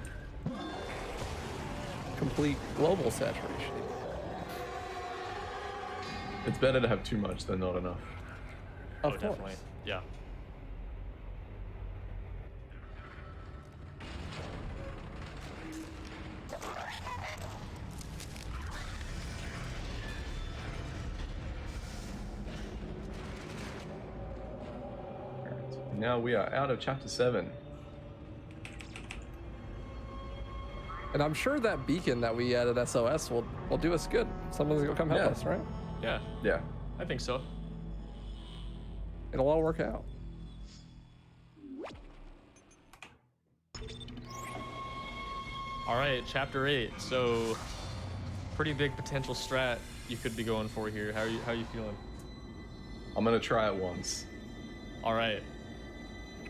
Complete global saturation. It's better to have too much than not enough. Oh, Of course. definitely. Yeah. Now we are out of chapter 7. And I'm sure that beacon that we added SOS will do us good. Someone's gonna come help Yeah. us, right? Yeah, Yeah. I think so. It'll all work out. All right, chapter 8. So, pretty big potential strat you could be going for here. How are you feeling? I'm gonna try it once. All right.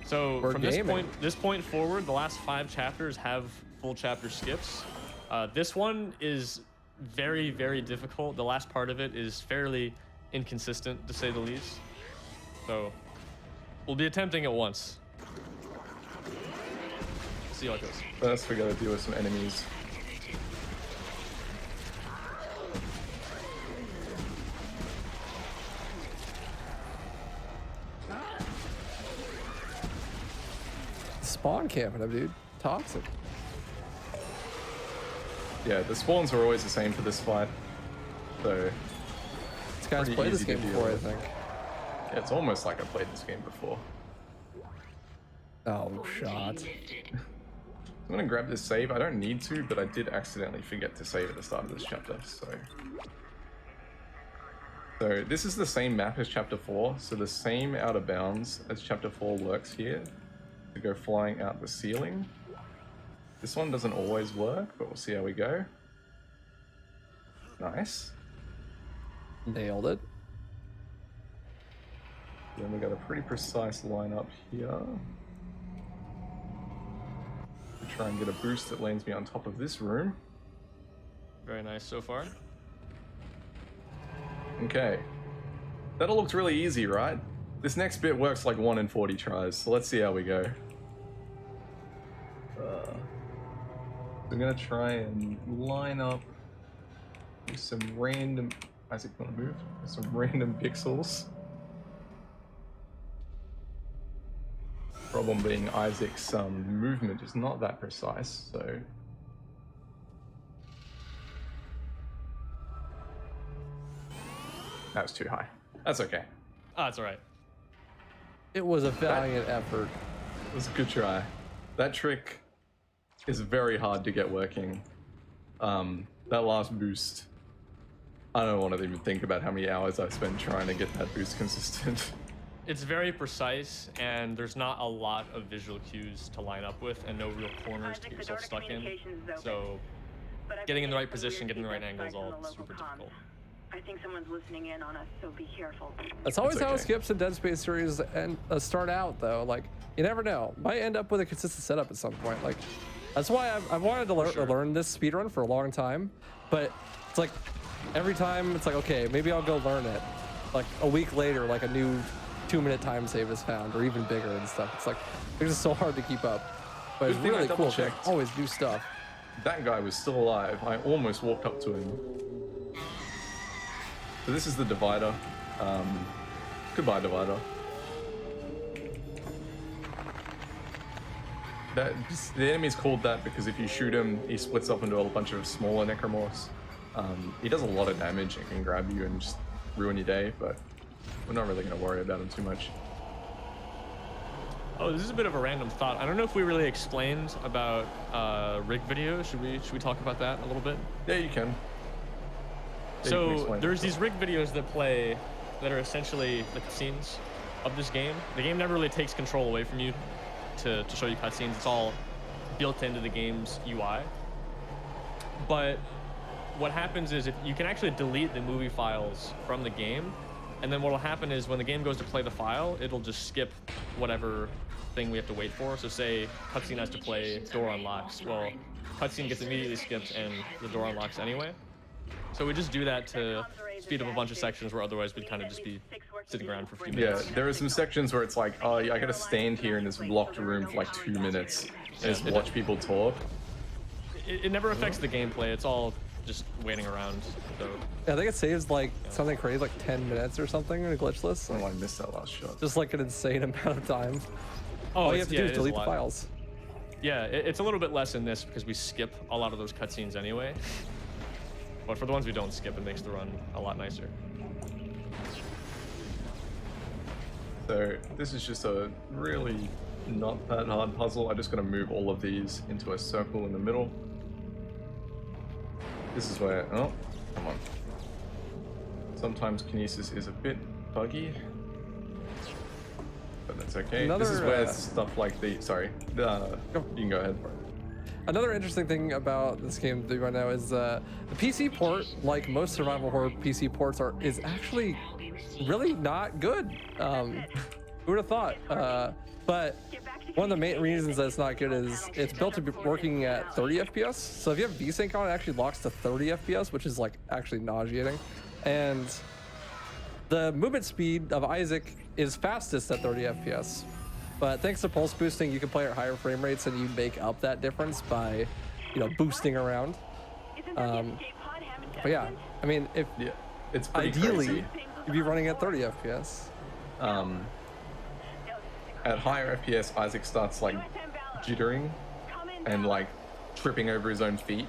So We're from gaming. this point forward, the last 5 chapters have full chapter skips. This one is very, very difficult. The last part of it is fairly inconsistent, to say the least. So we'll be attempting it once. See how it goes. First, we gotta deal with some enemies. Spawn camping him, dude. Toxic. Yeah, the spawns are always the same for this fight. So, This guy's Pretty played this easy to game deal before, I with. think. yeah, it's almost like I played this game before. Oh, shot. I'm gonna grab this save. I don't need to, but I did accidentally forget to save at the start of this chapter, so this is the same map as chapter 4, so the same out of bounds as chapter 4 works here to go flying out the ceiling. This one doesn't always work, but we'll see how we go. Nice. Nailed it. Then we got a pretty precise lineup here. Try and get a boost that lands me on top of this room. Very nice so far. Okay. That all looks really easy, right? This next bit works like 1 in 40 tries, so let's see how we go. We're gonna try and line up with some random... Isaac, wanna move? Some random pixels. Problem being Isaac's movement is not that precise, so... That was too high. That's okay. Ah, it's all right. It was a valiant effort. It was a good try. That trick is very hard to get working. That last boost, I don't want to even think about how many hours I've spent trying to get that boost consistent. It's very precise, and there's not a lot of visual cues to line up with, and no real corners to Isaac, get the door yourself to stuck in. communications is open, So but I've getting in the been right getting some position, getting the right weird angles, feedback from all the local super comms. difficult. I think someone's listening in on us, so be careful. That's always It's how okay. skips in Dead Space series and start out, though. Like, you never know. Might end up with a consistent setup at some point. Like, that's why I've wanted to learn this speedrun for a long time. But it's like, every time it's like, okay, maybe I'll go learn it. Like, a week later, like a new 2-minute time save is found, or even bigger and stuff. It's like, it's just so hard to keep up. But it's Good thing I really cool. 'cause double-checked. Always new stuff. That guy was still alive. I almost walked up to him. So this is the divider. Goodbye, divider. The enemy's called that because if you shoot him, he splits up into a bunch of smaller necromorphs. He does a lot of damage and can grab you and just ruin your day, but we're not really going to worry about him too much. Oh, this is a bit of a random thought. I don't know if we really explained about rig videos. Should we talk about that a little bit? Yeah, you can. Yeah, you can So explain there's it. these rig videos that play that are essentially the cutscenes of this game. The game never really takes control away from you to show you cutscenes. It's all built into the game's UI. But what happens is if you can actually delete the movie files from the game, and then what will happen is when the game goes to play the file, it'll just skip whatever thing we have to wait for. So say cutscene has to play, door unlocks. Well, cutscene gets immediately skipped and the door unlocks anyway. So we just do that to speed up a bunch of sections where otherwise we'd kind of just be sitting around for a few minutes. Yeah, there are some sections where it's like, oh, yeah, I gotta stand here in this locked room for like 2 minutes and just watch people talk. It never affects the gameplay. It's all just waiting around. So Yeah, I think it saves like something crazy, like 10 minutes or something in a glitchless. Oh, I missed that last shot. Just like an insane amount of time. All you have to do is delete the files. Yeah, it's a little bit less in this because we skip a lot of those cutscenes anyway. But for the ones we don't skip, it makes the run a lot nicer. So this is just a really not that hard puzzle. I'm just gonna move all of these into a circle in the middle. This is where, oh, come on. Sometimes kinesis is a bit buggy, but that's okay. This is where stuff like the, sorry, you can go ahead, bro. Another interesting thing about this game that right now is the PC port, like most survival horror PC ports, is actually really not good. Who would have thought? But one of the main reasons that it's not good is it's built to be working at 30 FPS. So if you have VSync on, it actually locks to 30 FPS, which is like actually nauseating. And the movement speed of Isaac is fastest at 30 FPS. But thanks to pulse boosting, you can play at higher frame rates and you make up that difference by, you know, boosting around. But yeah, I mean, if it's pretty ideally crazy. you'd be running at 30 FPS. At higher FPS, Isaac starts like jittering and like tripping over his own feet.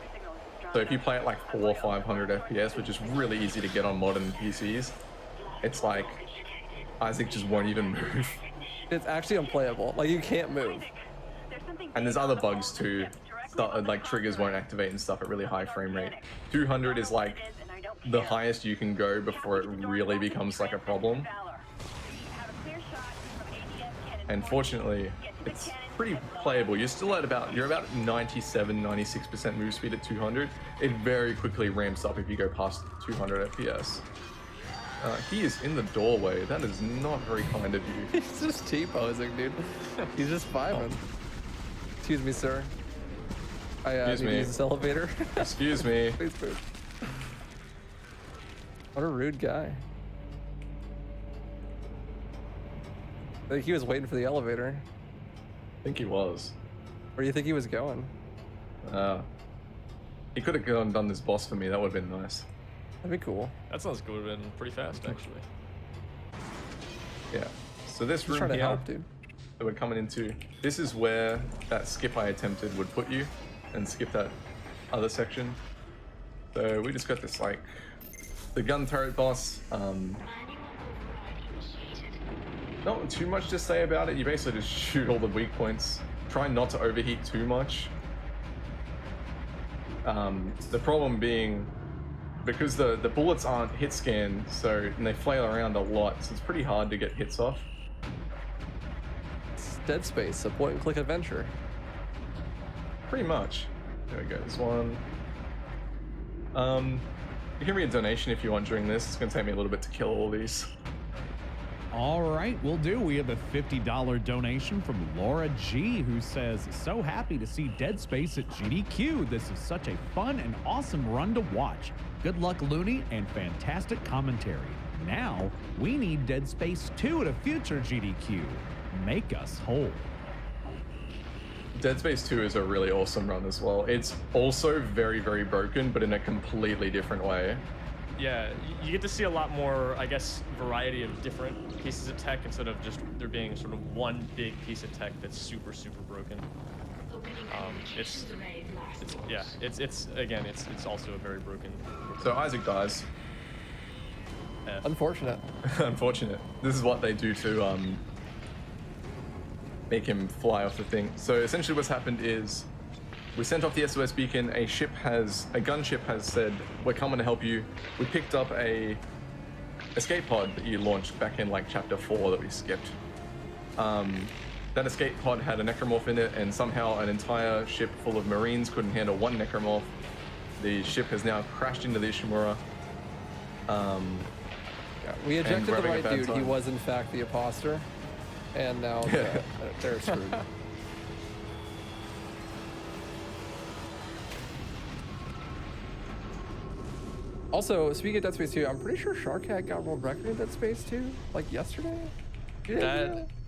So if you play at like 400 or 500 FPS, which is really easy to get on modern PCs, it's like Isaac just won't even move. It's actually unplayable. Like, you can't move. And there's other bugs too. Like triggers won't activate and stuff at really high frame rate. 200 is like the highest you can go before it really becomes like a problem. And fortunately, it's pretty playable. You're about 97, 96% move speed at 200. It very quickly ramps up if you go past 200 FPS. He is in the doorway. That is not very kind of you. He's just T-posing, dude. He's just vibing. Excuse me, sir. I need to use this elevator. Excuse me. Please move. What a rude guy. I think he was waiting for the elevator. I think he was. Where do you think he was going? He could have gone and done this boss for me. That would have been nice. That'd be cool. That sounds good. Would have been pretty fast, actually. Yeah. So this room trying to here help, dude. that we're coming into, this is where that skip I attempted would put you, and skip that other section. So we just got this like the gun turret boss. Not too much to say about it. You basically just shoot all the weak points. Try not to overheat too much. The problem being, because the bullets aren't hit scanned, and they flail around a lot, so it's pretty hard to get hits off. It's Dead Space, a point-and-click adventure. Pretty much. There we go, there's one. You can read a donation if you want during this. It's gonna take me a little bit to kill all these. All right, we'll do. We have a $50 donation from Laura G, who says, so happy to see Dead Space at GDQ. This is such a fun and awesome run to watch. Good luck, Looney, and fantastic commentary. Now, we need Dead Space 2 at a future GDQ. Make us whole. Dead Space 2 is a really awesome run as well. It's also very, very broken, but in a completely different way. Yeah, you get to see a lot more, I guess, variety of different pieces of tech instead of just there being sort of one big piece of tech that's super, super broken. It's also a very broken. So Isaac dies. Unfortunate. Unfortunate. This is what they do to make him fly off the thing. So essentially what's happened is we sent off the SOS beacon. A gunship has said, we're coming to help you. We picked up a escape pod that you launched back in like chapter 4 that we skipped. That escape pod had a necromorph in it, and somehow an entire ship full of Marines couldn't handle one necromorph. The ship has now crashed into the Ishimura. We ejected the having a right bad dude. He time. was in fact the imposter, and now they're screwed. Also, speaking of Dead Space 2, I'm pretty sure Sharkcat got world record in Dead Space 2, like yesterday.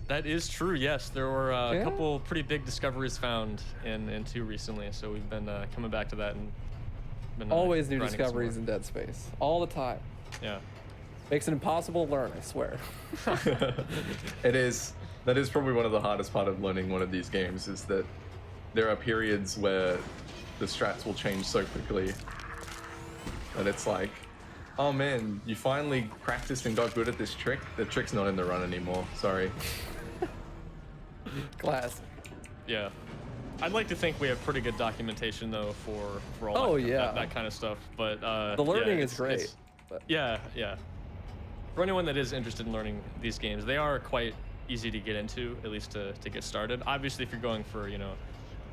That is true. Yes, there were a Yeah? couple pretty big discoveries found in 2 recently, so we've been coming back to that and been Always new grinding some discoveries more. in Dead Space, all the time. Yeah. Makes it impossible to learn, I swear. It is. That is probably one of the hardest part of learning one of these games is that there are periods where the strats will change so quickly that it's like, oh man, you finally practiced and got good at this trick. The trick's not in the run anymore. Sorry. Classic. Yeah. I'd like to think we have pretty good documentation though for all Oh, that, yeah. that kind of stuff. But The learning yeah, is great. But Yeah. For anyone that is interested in learning these games, they are quite easy to get into, at least to get started. Obviously, if you're going for,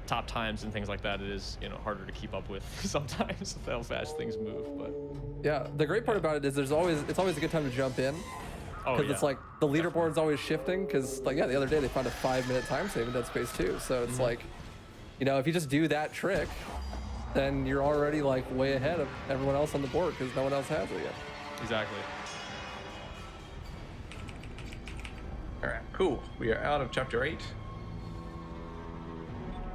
top times and things like that, it is, harder to keep up with sometimes with how fast things move. But yeah, the great part about it is it's always a good time to jump in. Because it's like the leaderboard's always shifting. Because the other day they found a 5-minute time save in Dead Space 2. So it's like, if you just do that trick, then you're already like way ahead of everyone else on the board because no one else has it yet. Exactly. All right, cool. We are out of chapter 8.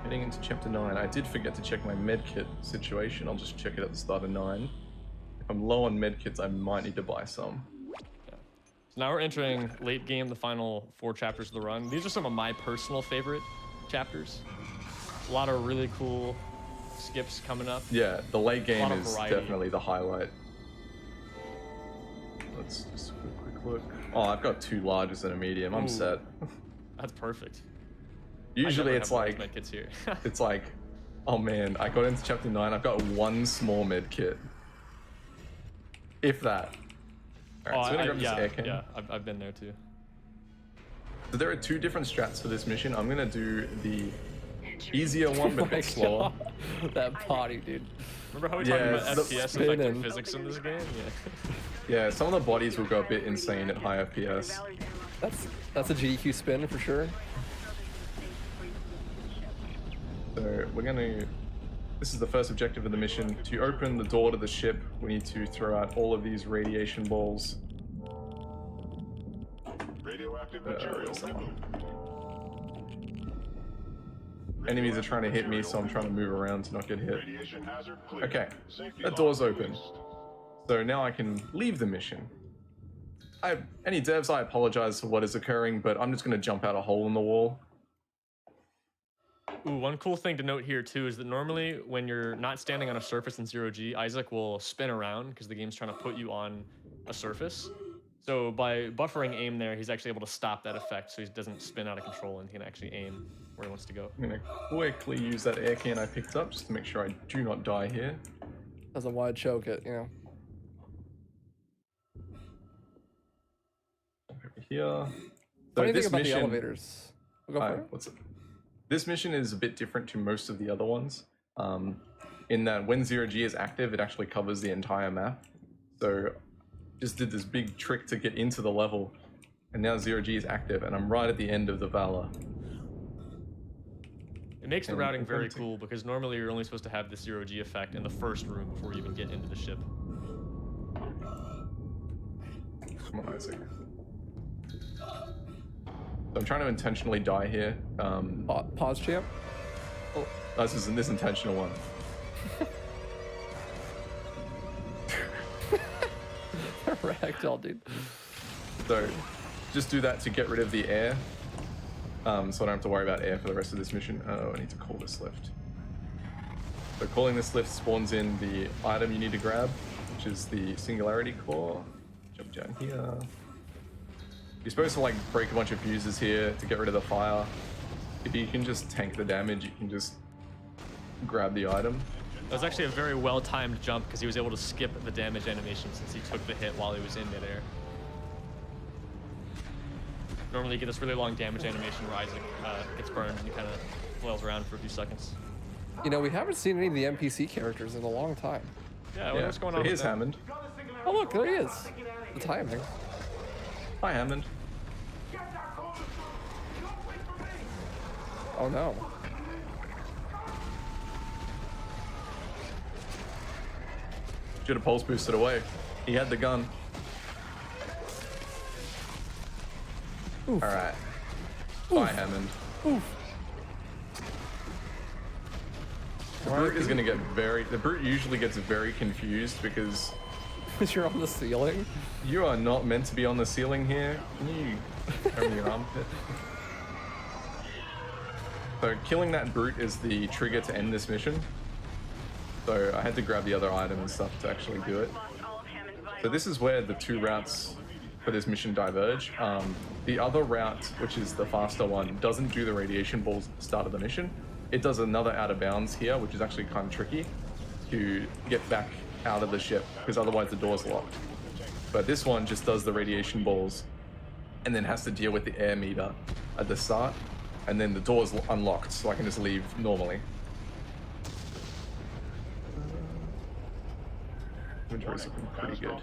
Heading into chapter 9. I did forget to check my medkit situation. I'll just check it at the start of 9. If I'm low on medkits, I might need to buy some. So now we're entering late game, the final 4 chapters of the run. These are some of my personal favorite chapters. A lot of really cool skips coming up. Yeah, the late game of is variety. definitely the highlight. Let's just do a quick look. Oh, I've got 2 larges and a medium. I'm Ooh. set. That's perfect. Usually I it's never like, have medkits here. it's like, oh man, I got into chapter 9. I've got 1 small med kit. If that. Alright, so I'm gonna grab this air can. yeah, I've been there too. So there are 2 different strats for this mission. I'm gonna do the easier one, but a bit slower. That body, dude. Remember how we talked about the FPS spinning. affecting physics in this game? Yeah. Yeah, some of the bodies will go a bit insane at high FPS. That's a GDQ spin for sure. So we're gonna. This is the first objective of the mission. To open the door to the ship, we need to throw out all of these radiation balls. Radioactive material removed. Enemies are trying to hit me, so I'm trying to move around to not get hit. Radiation hazard clear. Okay, Safety that lock door's open. released. So now I can leave the mission. Any devs, I apologize for what is occurring, but I'm just gonna jump out a hole in the wall. Ooh, one cool thing to note here too is that normally when you're not standing on a surface in 0G, Isaac will spin around because the game's trying to put you on a surface. So by buffering aim there, he's actually able to stop that effect so he doesn't spin out of control and he can actually aim where he wants to go. I'm gonna quickly use that air can I picked up just to make sure I do not die here. Doesn't wide choke it, Over here. Funny thing about the elevators. We'll go for it. What's it? This mission is a bit different to most of the other ones, in that when 0G is active, it actually covers the entire map. So just did this big trick to get into the level, and now 0G is active, and I'm right at the end of the Valor. It makes the And routing I'm very going to- cool because normally you're only supposed to have the 0G effect in the first room before you even get into the ship. Come on, Isaac. So I'm trying to intentionally die here. Pause, champ. This is this intentional one. Ragdoll, dude. So just do that to get rid of the air. So I don't have to worry about air for the rest of this mission. Oh, I need to call this lift. So calling this lift spawns in the item you need to grab, which is the Singularity Core. Jump down here. You're supposed to like break a bunch of fuses here to get rid of the fire. If you can just tank the damage, you can just grab the item. That was actually a very well-timed jump because he was able to skip the damage animation since he took the hit while he was in midair. Normally you get this really long damage animation where Isaac gets burned and he kind of flails around for a few seconds. We haven't seen any of the NPC characters in a long time. Yeah, what's going on So with here's that? Hammond. Oh look, there he is. The timing. Hi, Hammond. Oh no. Should have pulse boosted away. He had the gun. Oof. All right. Bye, Hammond. Oof. The brute is going to get the brute usually gets very confused because You're on the ceiling. you are not meant to be on the ceiling here. Can you throw me your armpit? So killing that brute is the trigger to end this mission. So I had to grab the other item and stuff to actually do it. So this is where the two routes for this mission diverge. The other route, which is the faster one, doesn't do the radiation balls at the start of the mission. It does another out of bounds here, which is actually kind of tricky to get back out of the ship because otherwise the door's locked. But this one just does the radiation balls and then has to deal with the air meter at the start, and then the door's unlocked, so I can just leave normally. Inventory's looking pretty good.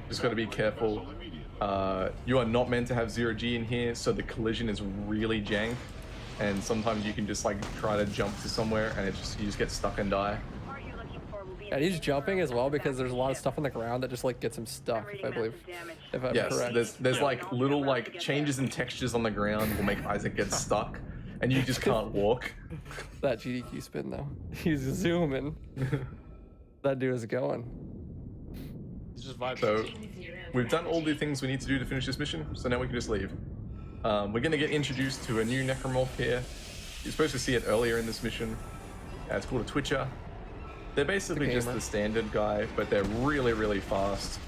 Just got to be careful. You are not meant to have 0G in here, so the collision is really jank. And sometimes you can just like try to jump to somewhere and you just get stuck and die. And he's jumping as well because there's a lot of stuff on the ground that just like gets him stuck, if I'm Yes, correct. there's like little like changes in textures on the ground will make Isaac get stuck and you just can't walk. That GDQ spin though. He's zooming. That dude is going. He's just vibing. So we've done all the things we need to do to finish this mission, so now we can just leave. We're gonna get introduced to a new necromorph here. You're supposed to see it earlier in this mission. It's called a Twitcher. They're basically just the standard guy, but they're really, really fast.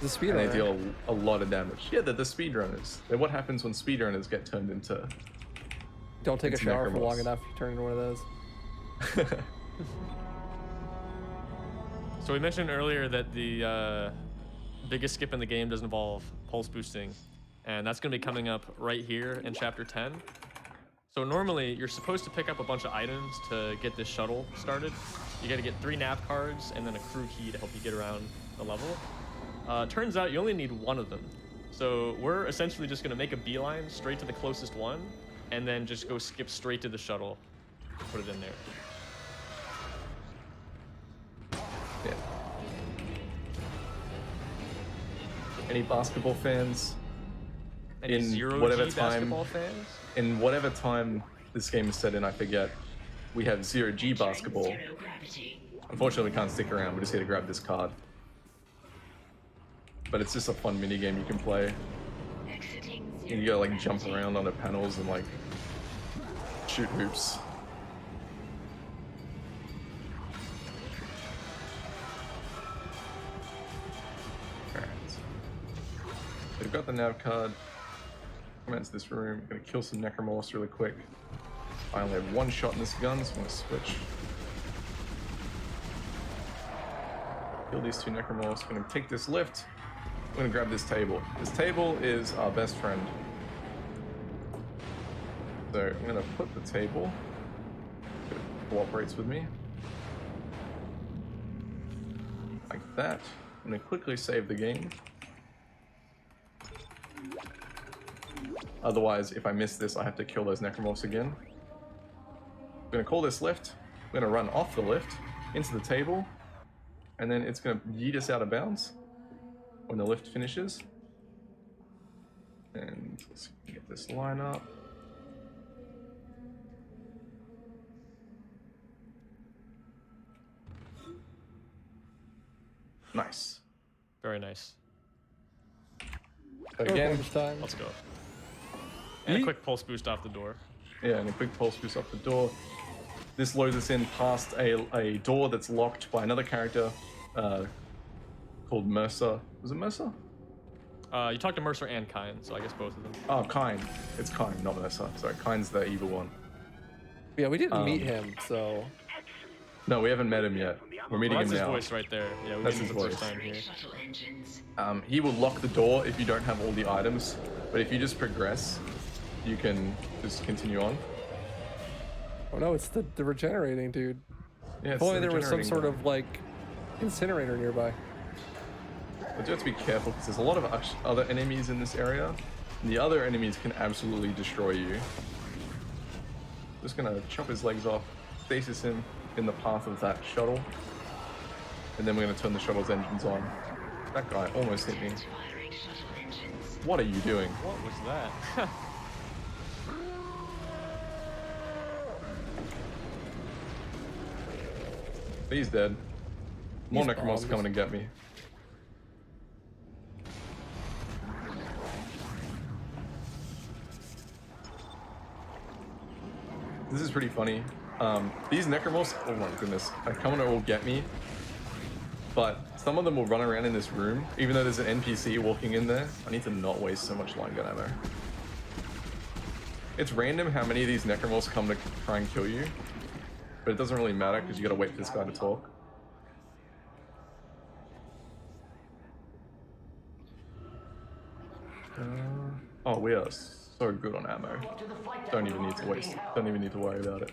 The speedrunner. And they deal a lot of damage. Yeah, they're the speedrunners. They're what happens when speedrunners get turned into... Don't take a shower for necromorphs. long enough, you turn into one of those. So we mentioned earlier that the biggest skip in the game does involve pulse boosting, and that's going to be coming up right here in Chapter 10. So normally you're supposed to pick up a bunch of items to get this shuttle started. You got to get 3 nav cards and then a crew key to help you get around the level. Turns out you only need 1 of them. So we're essentially just going to make a beeline straight to the closest one and then just go skip straight to the shuttle, put it in there. Yeah. Any basketball fans? Any In zero whatever G time- basketball fans? In whatever time this game is set in, I forget, we have 0G basketball. Zero gravity. Unfortunately, we can't stick around. We're just here to grab this card. But it's just a fun mini game you can play. Exiting And zero you gotta like gravity. jump around on the panels and like shoot hoops. Alright. We've got the nav card. Come into this room. Gonna kill some necromorphs really quick. I only have 1 shot in this gun, so I'm gonna switch. Kill these 2 necromorphs. Gonna take this lift. I'm gonna grab this table. This table is our best friend. So I'm gonna put the table. It cooperates with me. Like that. I'm gonna quickly save the game. Otherwise, if I miss this, I have to kill those necromorphs again. I'm gonna call this lift. I'm gonna run off the lift into the table, and then it's gonna yeet us out of bounds when the lift finishes. And let's get this line up. Nice. Very nice. Again, Time. Let's go. And a quick pulse boost off the door. yeah, and a quick pulse boost off the door. This loads us in past a door that's locked by another character called Mercer. Was it Mercer? You talked to Mercer and Kine, so I guess both of them. Oh, Kine. It's Kine, not Mercer. Sorry, Kine's the evil one. Yeah, we didn't meet him, so No, we haven't met him yet. We're meeting That's him his now. voice right there. Yeah, we That's meet him his the first voice. time here. Shuttle engines. He will lock the door if you don't have all the items, but if you just progress, you can just continue on. oh no, it's the regenerating dude. Yeah, If it's only the there was some regenerating sort one. of like incinerator nearby. But you have to be careful because there's a lot of other enemies in this area. And the other enemies can absolutely destroy you. Just gonna chop his legs off, stasis him in the path of that shuttle. and then we're going to turn the shuttle's engines on. That guy almost hit me. Firing shuttle engines. What are you doing? What was that? He's dead. More He's Necromorphs bombed. coming to get me. This is pretty funny. These Necromorphs, oh my goodness, are coming to all get me. But some of them will run around in this room, even though there's an NPC walking in there. I need to not waste so much line gun ammo. It's random how many of these Necromorphs come to try and kill you. But it doesn't really matter because you gotta wait for this guy to talk. Oh, we are so good on ammo. Don't even need to waste. Don't even need to worry about it.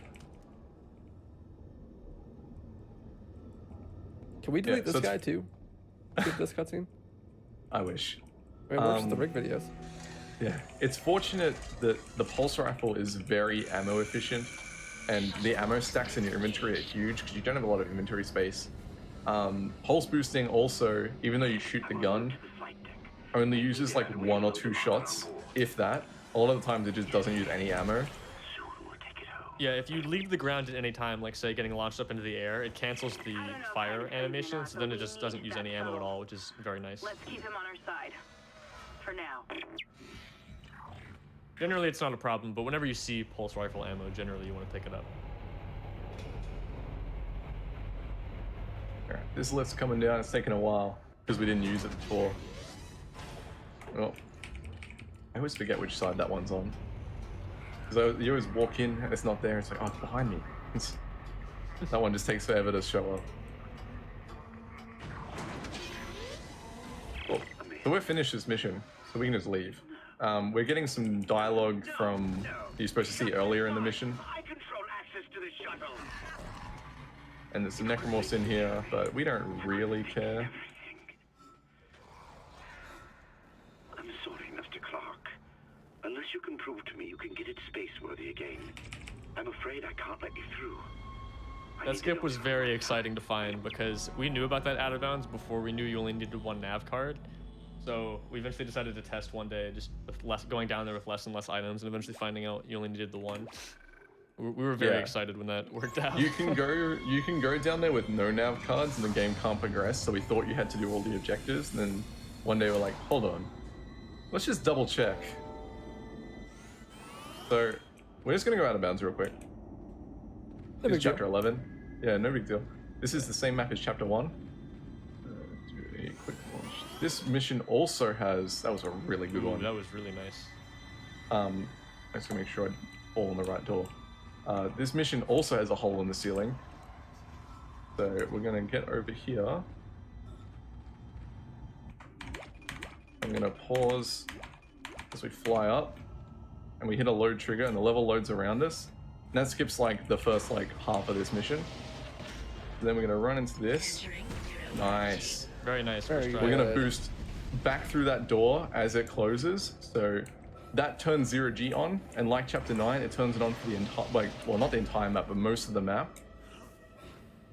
Can we delete so this it's- guy too? Skip this cutscene? I wish. I mean, watch the rig videos. Yeah, it's fortunate that the pulse rifle is very ammo efficient, and the ammo stacks in your inventory are huge because you don't have a lot of inventory space. Pulse boosting also, even though you shoot the gun, only uses like 1 or 2 shots, if that. A lot of the times it just doesn't use any ammo. Yeah, if you leave the ground at any time, like say getting launched up into the air, it cancels the fire animation, so then it just doesn't use any ammo at all, which is very nice. Let's keep him on our side. For now. Generally, it's not a problem, but whenever you see pulse rifle ammo, generally you want to pick it up. Alright, this lift's coming down. It's taken a while because we didn't use it before. Well, I always forget which side that one's on. Because you always walk in and it's not there. It's like, oh, it's behind me. That one just takes forever to show up. Cool. So we're finished this mission, so we can just leave. We're getting some dialogue from you're supposed to see earlier in the mission. I control access to the shuttle. And there's some Necromorphs in here, but we don't really care. I'm sorry, Mr. Clark. Unless you can prove to me you can get it space-worthy again, I'm afraid I can't let you through. That skip was very exciting to find because we knew about that out of bounds before we knew you only needed 1 nav card. So we eventually decided to test one day, just with going down there with less and less items, and eventually finding out you only needed the 1. We were very excited when that worked out. You can go down there with no nav cards and the game can't progress, so we thought you had to do all the objectives, and then one day we're like, hold on, let's just double check. So we're just gonna go out of bounds real quick. No This big is deal. chapter 11. Yeah, no big deal. This is the same map as chapter 1. Do a quick launch. This mission also has, that was a really good Ooh, one. that was really nice. I just gotta make sure I fall in the right door. This mission also has a hole in the ceiling. So we're gonna get over here. I'm gonna pause as we fly up, and we hit a load trigger, and the level loads around us. And that skips like the first like half of this mission. And then we're gonna run into this. Nice. Very nice. Very first good. try. We're gonna boost back through that door as it closes. So that turns 0G on, and like chapter 9, it turns it on for the entire, like, well, not the entire map, but most of the map.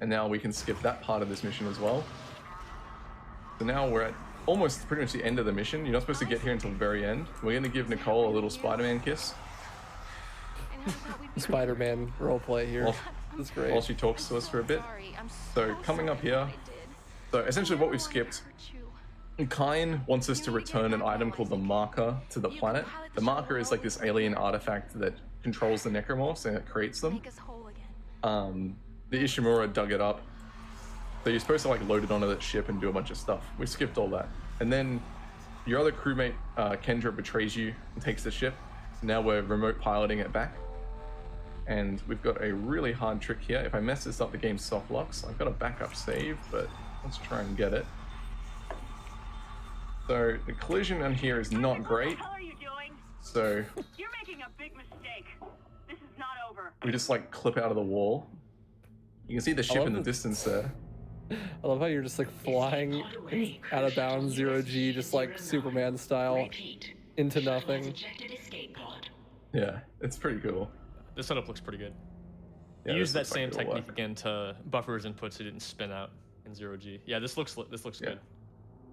And now we can skip that part of this mission as well. So now we're at almost pretty much the end of the mission. You're not supposed to get here until the very end. We're gonna give Nicole a little Spider-Man kiss And I thought we'd be Spider-Man roleplay here. while, That's great. while she talks to us for a bit. sorry. I'm So coming up here, so essentially what we've skipped, Kine wants us to return an item called the Marker to the planet. The Marker is like this alien artifact that controls the Necromorphs and it creates them. Make us whole again. The Ishimura dug it up. So you're supposed to like load it onto that ship and do a bunch of stuff. We skipped all that. And then your other crewmate, Kendra, betrays you and takes the ship. Now we're remote piloting it back. And we've got a really hard trick here. If I mess this up, the game soft locks. I've got a backup save, but let's try and get it. So the collision on here is not great. What the hell are you doing? So You're making a big mistake. This is not over. we just like clip out of the wall. You can see the ship love in the this. distance there. I love how you're just like flying out of bounds 0G, just like Superman style, Repeat. into Shuttle has nothing. ejected escape pod. Yeah, it's pretty cool. The setup looks pretty good. Yeah, You used this that looks like same it'll technique work. again to buffer his input so he didn't spin out. in 0G. Yeah, this looks good.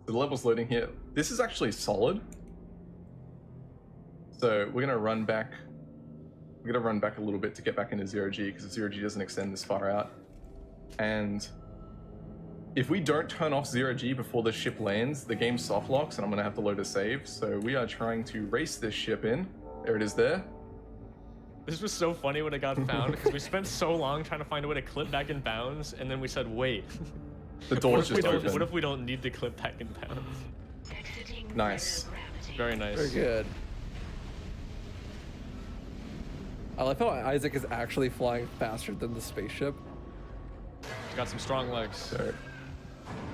The level's loading here. This is actually solid. So we're gonna run back. We're gonna run back a little bit to get back into 0G because 0G doesn't extend this far out. And if we don't turn off 0G before the ship lands, the game soft locks and I'm gonna have to load a save. So we are trying to race this ship in. There it is there. This was so funny when it got found because we spent so long trying to find a way to clip back in bounds, and then we said, wait. The door's just What open. if we don't need to clip back in bounds? Nice. Very nice. Very good. I like how Isaac is actually flying faster than the spaceship. He's got some strong legs. So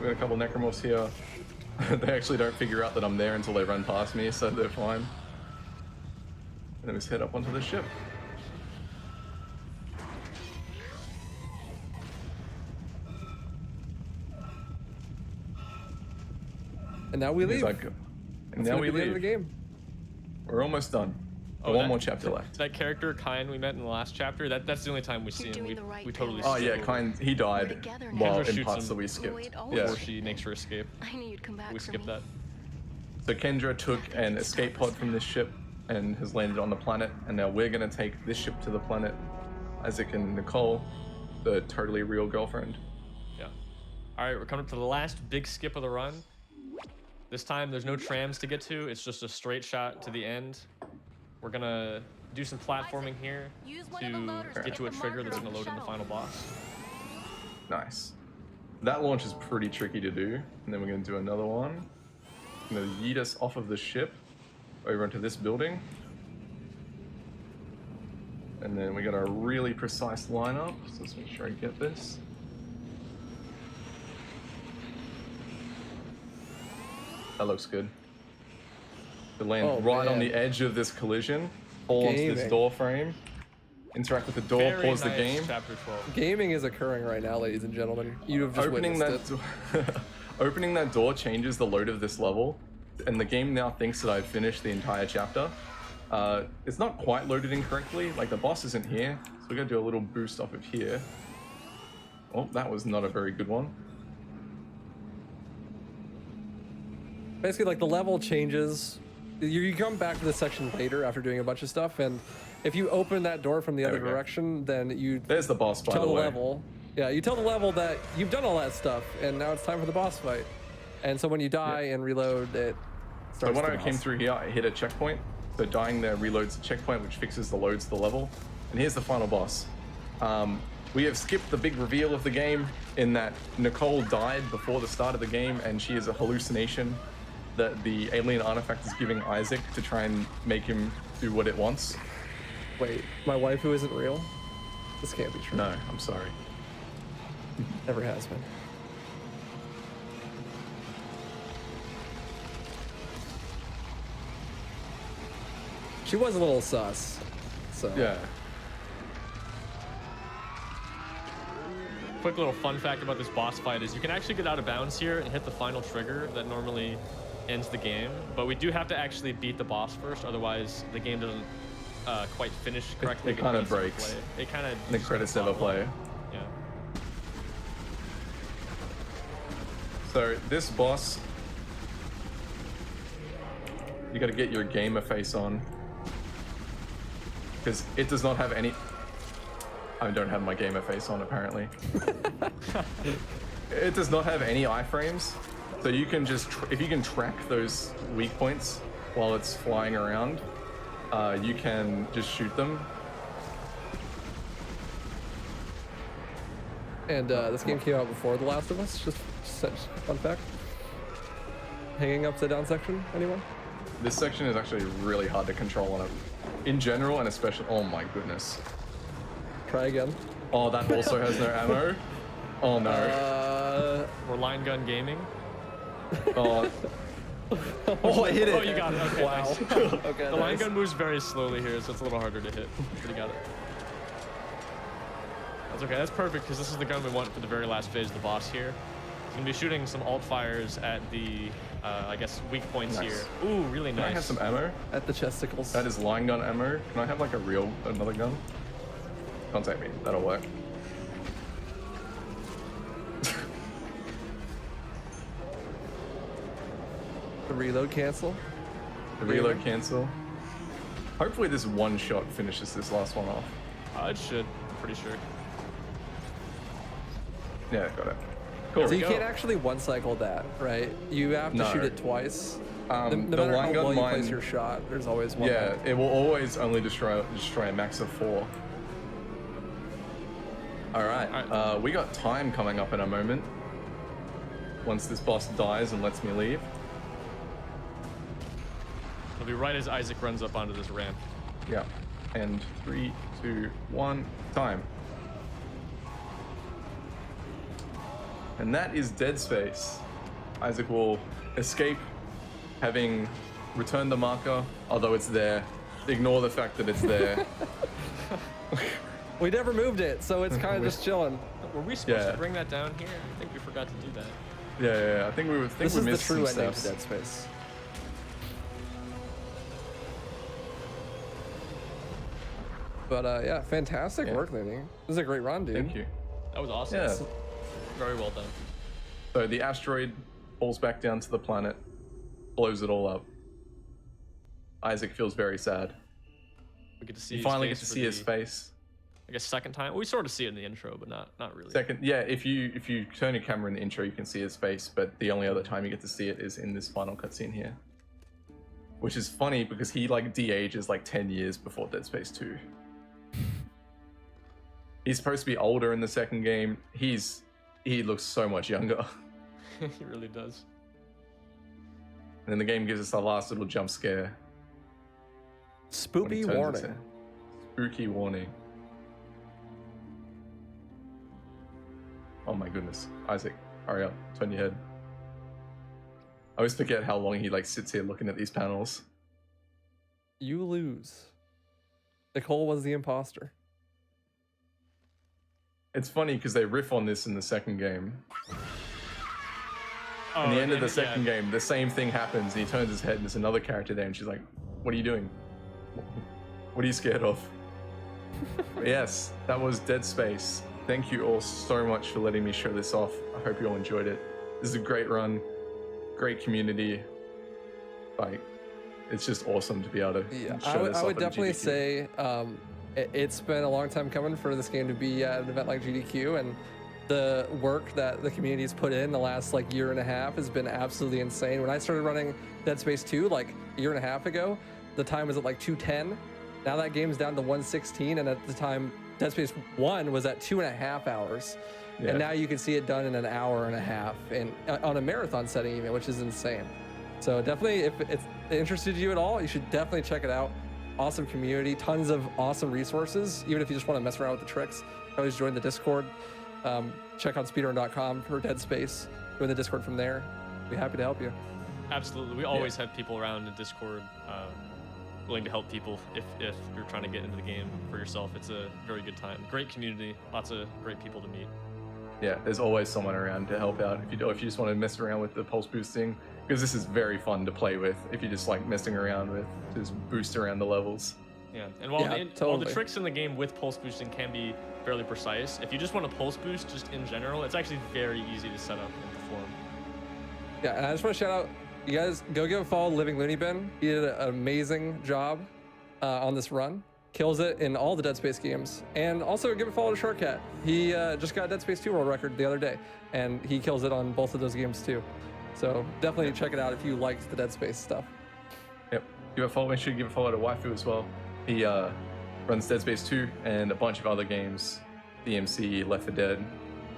we got a couple necromorphs here. They actually don't figure out that I'm there until they run past me, so they're fine. And then we just head up onto the ship. And now we leave. And That's now gonna we be the end of the leave. game. We're almost done. Oh, One that- more chapter left. That character, Kine, we met in the last chapter, that's the only time we see him. doing We, the right we totally thing. Oh yeah, skip kind. He died together now. while Kendra in shoots parts him. that we skipped. Wait, oh, Yeah. before she makes her escape. I knew you'd come back We for skipped me. that. So Kendra took an escape pod from this ship and has landed on the planet, and now we're gonna take this ship to the planet. Isaac and Nicole, the totally real girlfriend. Yeah. All right, we're coming up to the last big skip of the run. This time, there's no trams to get to. It's just a straight shot to the end. We're gonna do some platforming here Use one of the loaders to to get hit to a the trigger marker that's on gonna the load in the shuttle. final boss. Nice. That launch is pretty tricky to do, and then we're gonna do another one. I'm gonna yeet us off of the ship over into this building. And then we got a really precise lineup, so let's make sure I get this. That looks good. To land Oh, right on man. the edge of this collision, fall onto this Gaming. door frame, interact with the door, Very pause the nice, game. Chapter 12. Gaming is occurring right now, ladies and gentlemen. You have just Opening that witnessed it. opening that door changes the load of this level, and the game now thinks that I've finished the entire chapter. It's not quite loaded incorrectly, like the boss isn't here, so we're gonna do a little boost off of here. Oh, that was not a very good one. Basically, like the level changes. You come back to this section later after doing a bunch of stuff, and if you open that door from the There other we go. direction, then you There's the boss, by tell the the way. level. Yeah, you tell the level that you've done all that stuff, and now it's time for the boss fight. And so when you die and reload, it So starts when the I came boss. through here, I hit a checkpoint. So dying there reloads the checkpoint, which fixes the loads to the level. And here's the final boss. We have skipped the big reveal of the game in that Nicole died before the start of the game, and she is a hallucination that the alien artifact is giving Isaac to try and make him do what it wants. Wait, my waifu isn't real? This can't be true. No, I'm sorry. Never has been. She was a little sus. So Yeah. Quick little fun fact about this boss fight is you can actually get out of bounds here and hit the final trigger that normally ends the game, but we do have to actually beat the boss first, otherwise the game doesn't quite finish correctly. It kinda needs to breaks. play. It kind of The credits never play. Yeah. So this boss, you got to get your gamer face on, because it does not have any. I don't have my gamer face on apparently. It does not have any iframes, so you can just if you can track those weak points while it's flying around, you can just shoot them. And this game came out before The Last of Us. Just such fun fact. Hanging upside down section, anyone? This section is actually really hard to control on it, in general and especially. Oh my goodness. Try again. Oh, that also has no ammo. Oh no. We're line gun gaming. Oh. Oh, I hit it. Oh, you got it. Okay, Wow. nice. Okay. The line gun moves very slowly here, so it's a little harder to hit. But you got it. That's okay. That's perfect because this is the gun we want for the very last phase of the boss here. He's gonna be shooting some alt fires at the, I guess, weak points Nice. here. Ooh, really Can I have nice. some ammo? At the chesticles. That is line gun ammo. Can I have like another gun? Contact me. That'll work. reload cancel. The reload cancel. Hopefully this one shot finishes this last one off. It should. Pretty sure. Yeah, got it. Cool. So you can't actually one cycle that, right? You have to shoot it twice. No the matter line how gun well you mine, place your shot, there's always one. yeah, left. it will always only destroy a max of 4. All right, we got time coming up in a moment. Once this boss dies and lets me leave. It'll be right as Isaac runs up onto this ramp. Yeah, and 3, 2, 1, time. And that is Dead Space. Isaac will escape, having returned the marker, although it's there. Ignore the fact that it's there. We never moved it, so it's kind of just chilling. Were we supposed to bring that down here? I think we forgot to do that. Yeah, I think we This is the missed true some ending to steps. Dead Space. But yeah, fantastic work, Looney. This is a great run, dude. Thank you. That was awesome. Yeah. Very well done. So the asteroid falls back down to the planet, blows it all up. Isaac feels very sad. We get to see. You his finally get face to for see his the, face. I guess second time. We sort of see it in the intro, but not really. Second, yeah, if you turn your camera in the intro, you can see his face, but the only other time you get to see it is in this final cutscene here. Which is funny because he like de-ages like 10 years before Dead Space 2. He's supposed to be older in the second game. He looks so much younger. He really does. And then the game gives us our last little jump scare. when he Spoopy turns warning. his head. Spooky warning. Oh my goodness. Isaac, hurry up. Turn your head. I always forget how long he like sits here looking at these panels. You lose. Nicole was the imposter. It's funny because they riff on this in the second game. Oh, In the end of the yeah. second game, the same thing happens. And he turns his head and there's another character there and she's like, what are you doing? What are you scared of? But yes, that was Dead Space. Thank you all so much for letting me show this off. I hope you all enjoyed it. This is a great run, great community. Like, it's just awesome to be able to Yeah, show this I off would at definitely GDQ. say it's been a long time coming for this game to be at an event like GDQ, and the work that the community's put in the last like year and a half has been absolutely insane. When I started running Dead Space 2 like a year and a half ago, the time was at like 210. Now that game's down to 116, and at the time Dead Space 1 was at 2.5 hours. Yeah. And now you can see it done in an hour and a half, and on a marathon setting even, which is insane. So definitely, if it's interested you at all, you should definitely check it out. Awesome community, tons of awesome resources. Even if you just want to mess around with the tricks, always join the Discord. Check out speedrun.com for Dead Space. Join the Discord from there. Be happy to help you. Absolutely. We always have people around in Discord willing to help people if you're trying to get into the game for yourself. It's a very good time. Great community. Lots of great people to meet. Yeah, there's always someone around to help out if you just want to mess around with the pulse boosting, because this is very fun to play with if you just like messing around with, just boost around the levels. Yeah, and while, Yeah, while the totally. tricks in the game with pulse boosting can be fairly precise, if you just want to pulse boost just in general, it's actually very easy to set up and perform. Yeah, and I just want to shout out, you guys go give a follow to LivingLooneyBin. He did an amazing job on this run. Kills it in all the Dead Space games. And also give a follow to Shortcat. He just got Dead Space 2 world record the other day, and he kills it on both of those games too. So definitely check it out if you liked the Dead Space stuff. Yep. Make sure you give a follow to Waifu as well. He runs Dead Space 2 and a bunch of other games. DMC, Left 4 Dead.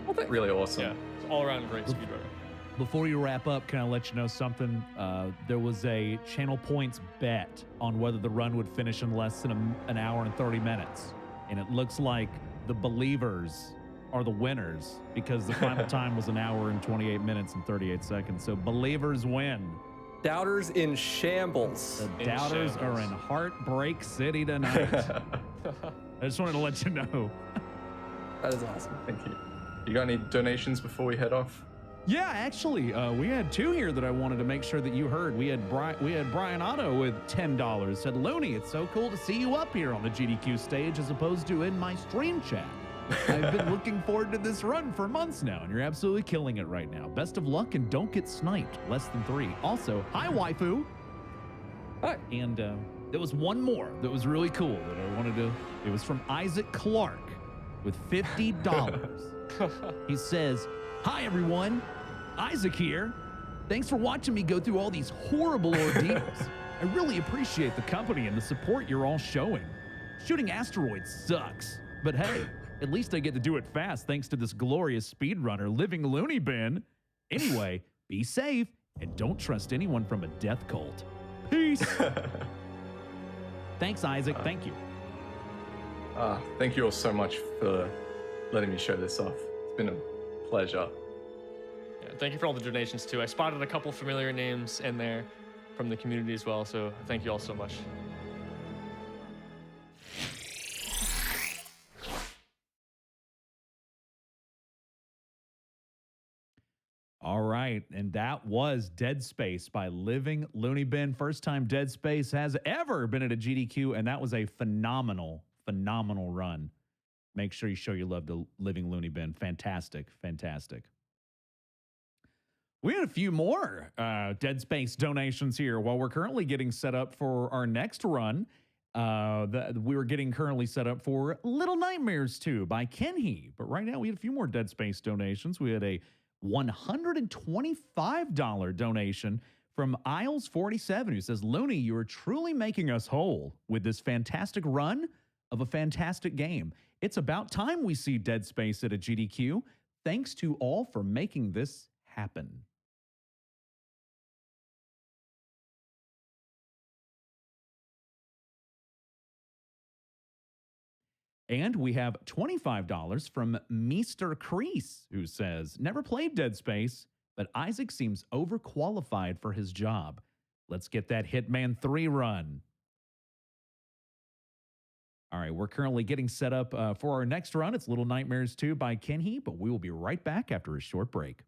Well, thanks. Really awesome. Yeah, it's all around great speedrunner. Before you wrap up, can I let you know something? There was a Channel Points bet on whether the run would finish in less than an hour and 30 minutes. And it looks like the believers are the winners because the final time was an hour and 28 minutes and 38 seconds. So believers win. Doubters in shambles. The In doubters shambles. are in Heartbreak City tonight. I just wanted to let you know. That is awesome. Thank you. You got any donations before we head off? Yeah, actually, we had two here that I wanted to make sure that you heard. We had Brian Otto with $10. Said, Looney, it's so cool to see you up here on the GDQ stage as opposed to in my stream chat. I've been looking forward to this run for months now, and you're absolutely killing it right now. Best of luck, and don't get sniped. Less than 3. Also, hi, Waifu. Hi. And there was one more that was really cool that I wanted to. It was from Isaac Clark with $50. He says, "Hi, everyone. Isaac here. Thanks for watching me go through all these horrible ordeals. I really appreciate the company and the support you're all showing. Shooting asteroids sucks, but hey, at least I get to do it fast thanks to this glorious speedrunner, LivingLooneyBin. Anyway, be safe and don't trust anyone from a death cult. Peace." Thanks, Isaac. Thank you. Thank you all so much for letting me show this off. It's been a pleasure. Yeah, thank you for all the donations too. I spotted a couple familiar names in there from the community as well, so thank you all so much. All right, and that was Dead Space by LivingLooneyBin. First time Dead Space has ever been at a GDQ, and that was a phenomenal, phenomenal run. Make sure you show your love to LivingLooneyBin. Fantastic, fantastic. We had a few more Dead Space donations here while we're currently getting set up for our next run. We were getting currently set up for Little Nightmares 2 by Kenhi. But right now we had a few more Dead Space donations. We had a $125 donation from Isles47, who says, "Looney, you are truly making us whole with this fantastic run of a fantastic game. It's about time we see Dead Space at a GDQ. Thanks to all for making this happen." And we have $25 from Mr. Crease, who says, "Never played Dead Space, but Isaac seems overqualified for his job. Let's get that Hitman 3 run." All right, we're currently getting set up for our next run. It's Little Nightmares 2 by Kenhi, but we will be right back after a short break.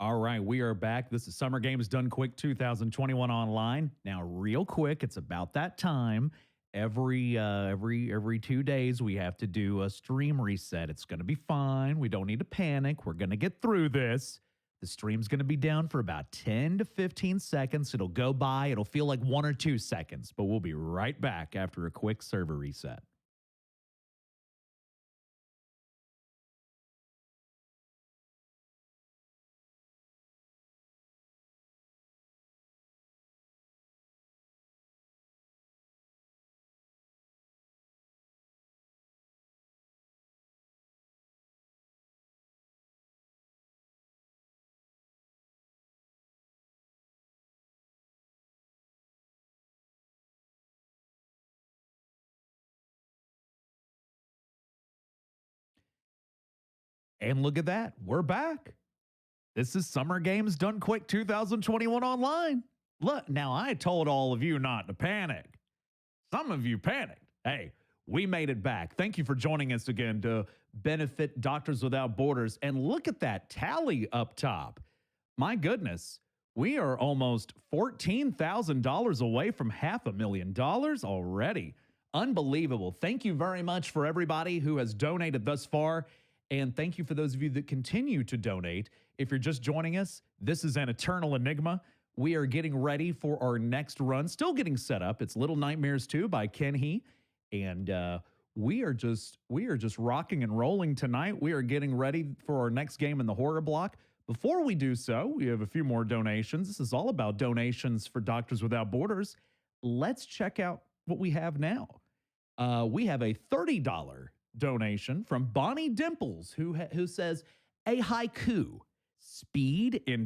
All right, we are back. This is Summer Games Done Quick 2021 online. Now, real quick, it's about that time. Every 2 days, we have to do a stream reset. It's going to be fine. We don't need to panic. We're going to get through this. The stream's going to be down for about 10 to 15 seconds. It'll go by. It'll feel like 1 or 2 seconds, but we'll be right back after a quick server reset. And look at that. We're back. This is Summer Games Done Quick 2021 online. Look, now I told all of you not to panic. Some of you panicked. Hey, we made it back. Thank you for joining us again to benefit Doctors Without Borders. And look at that tally up top. My goodness, we are almost $14,000 away from $500,000 already. Unbelievable. Thank you very much for everybody who has donated thus far. And thank you for those of you that continue to donate. If you're just joining us, this is AnEternalEnigma. We are getting ready for our next run. Still getting set up. It's Little Nightmares 2 by Ken He. And we are just rocking and rolling tonight. We are getting ready for our next game in the horror block. Before we do so, we have a few more donations. This is all about donations for Doctors Without Borders. Let's check out what we have now. We have a $30 donation from Bonnie Dimples, who says, a haiku, speed in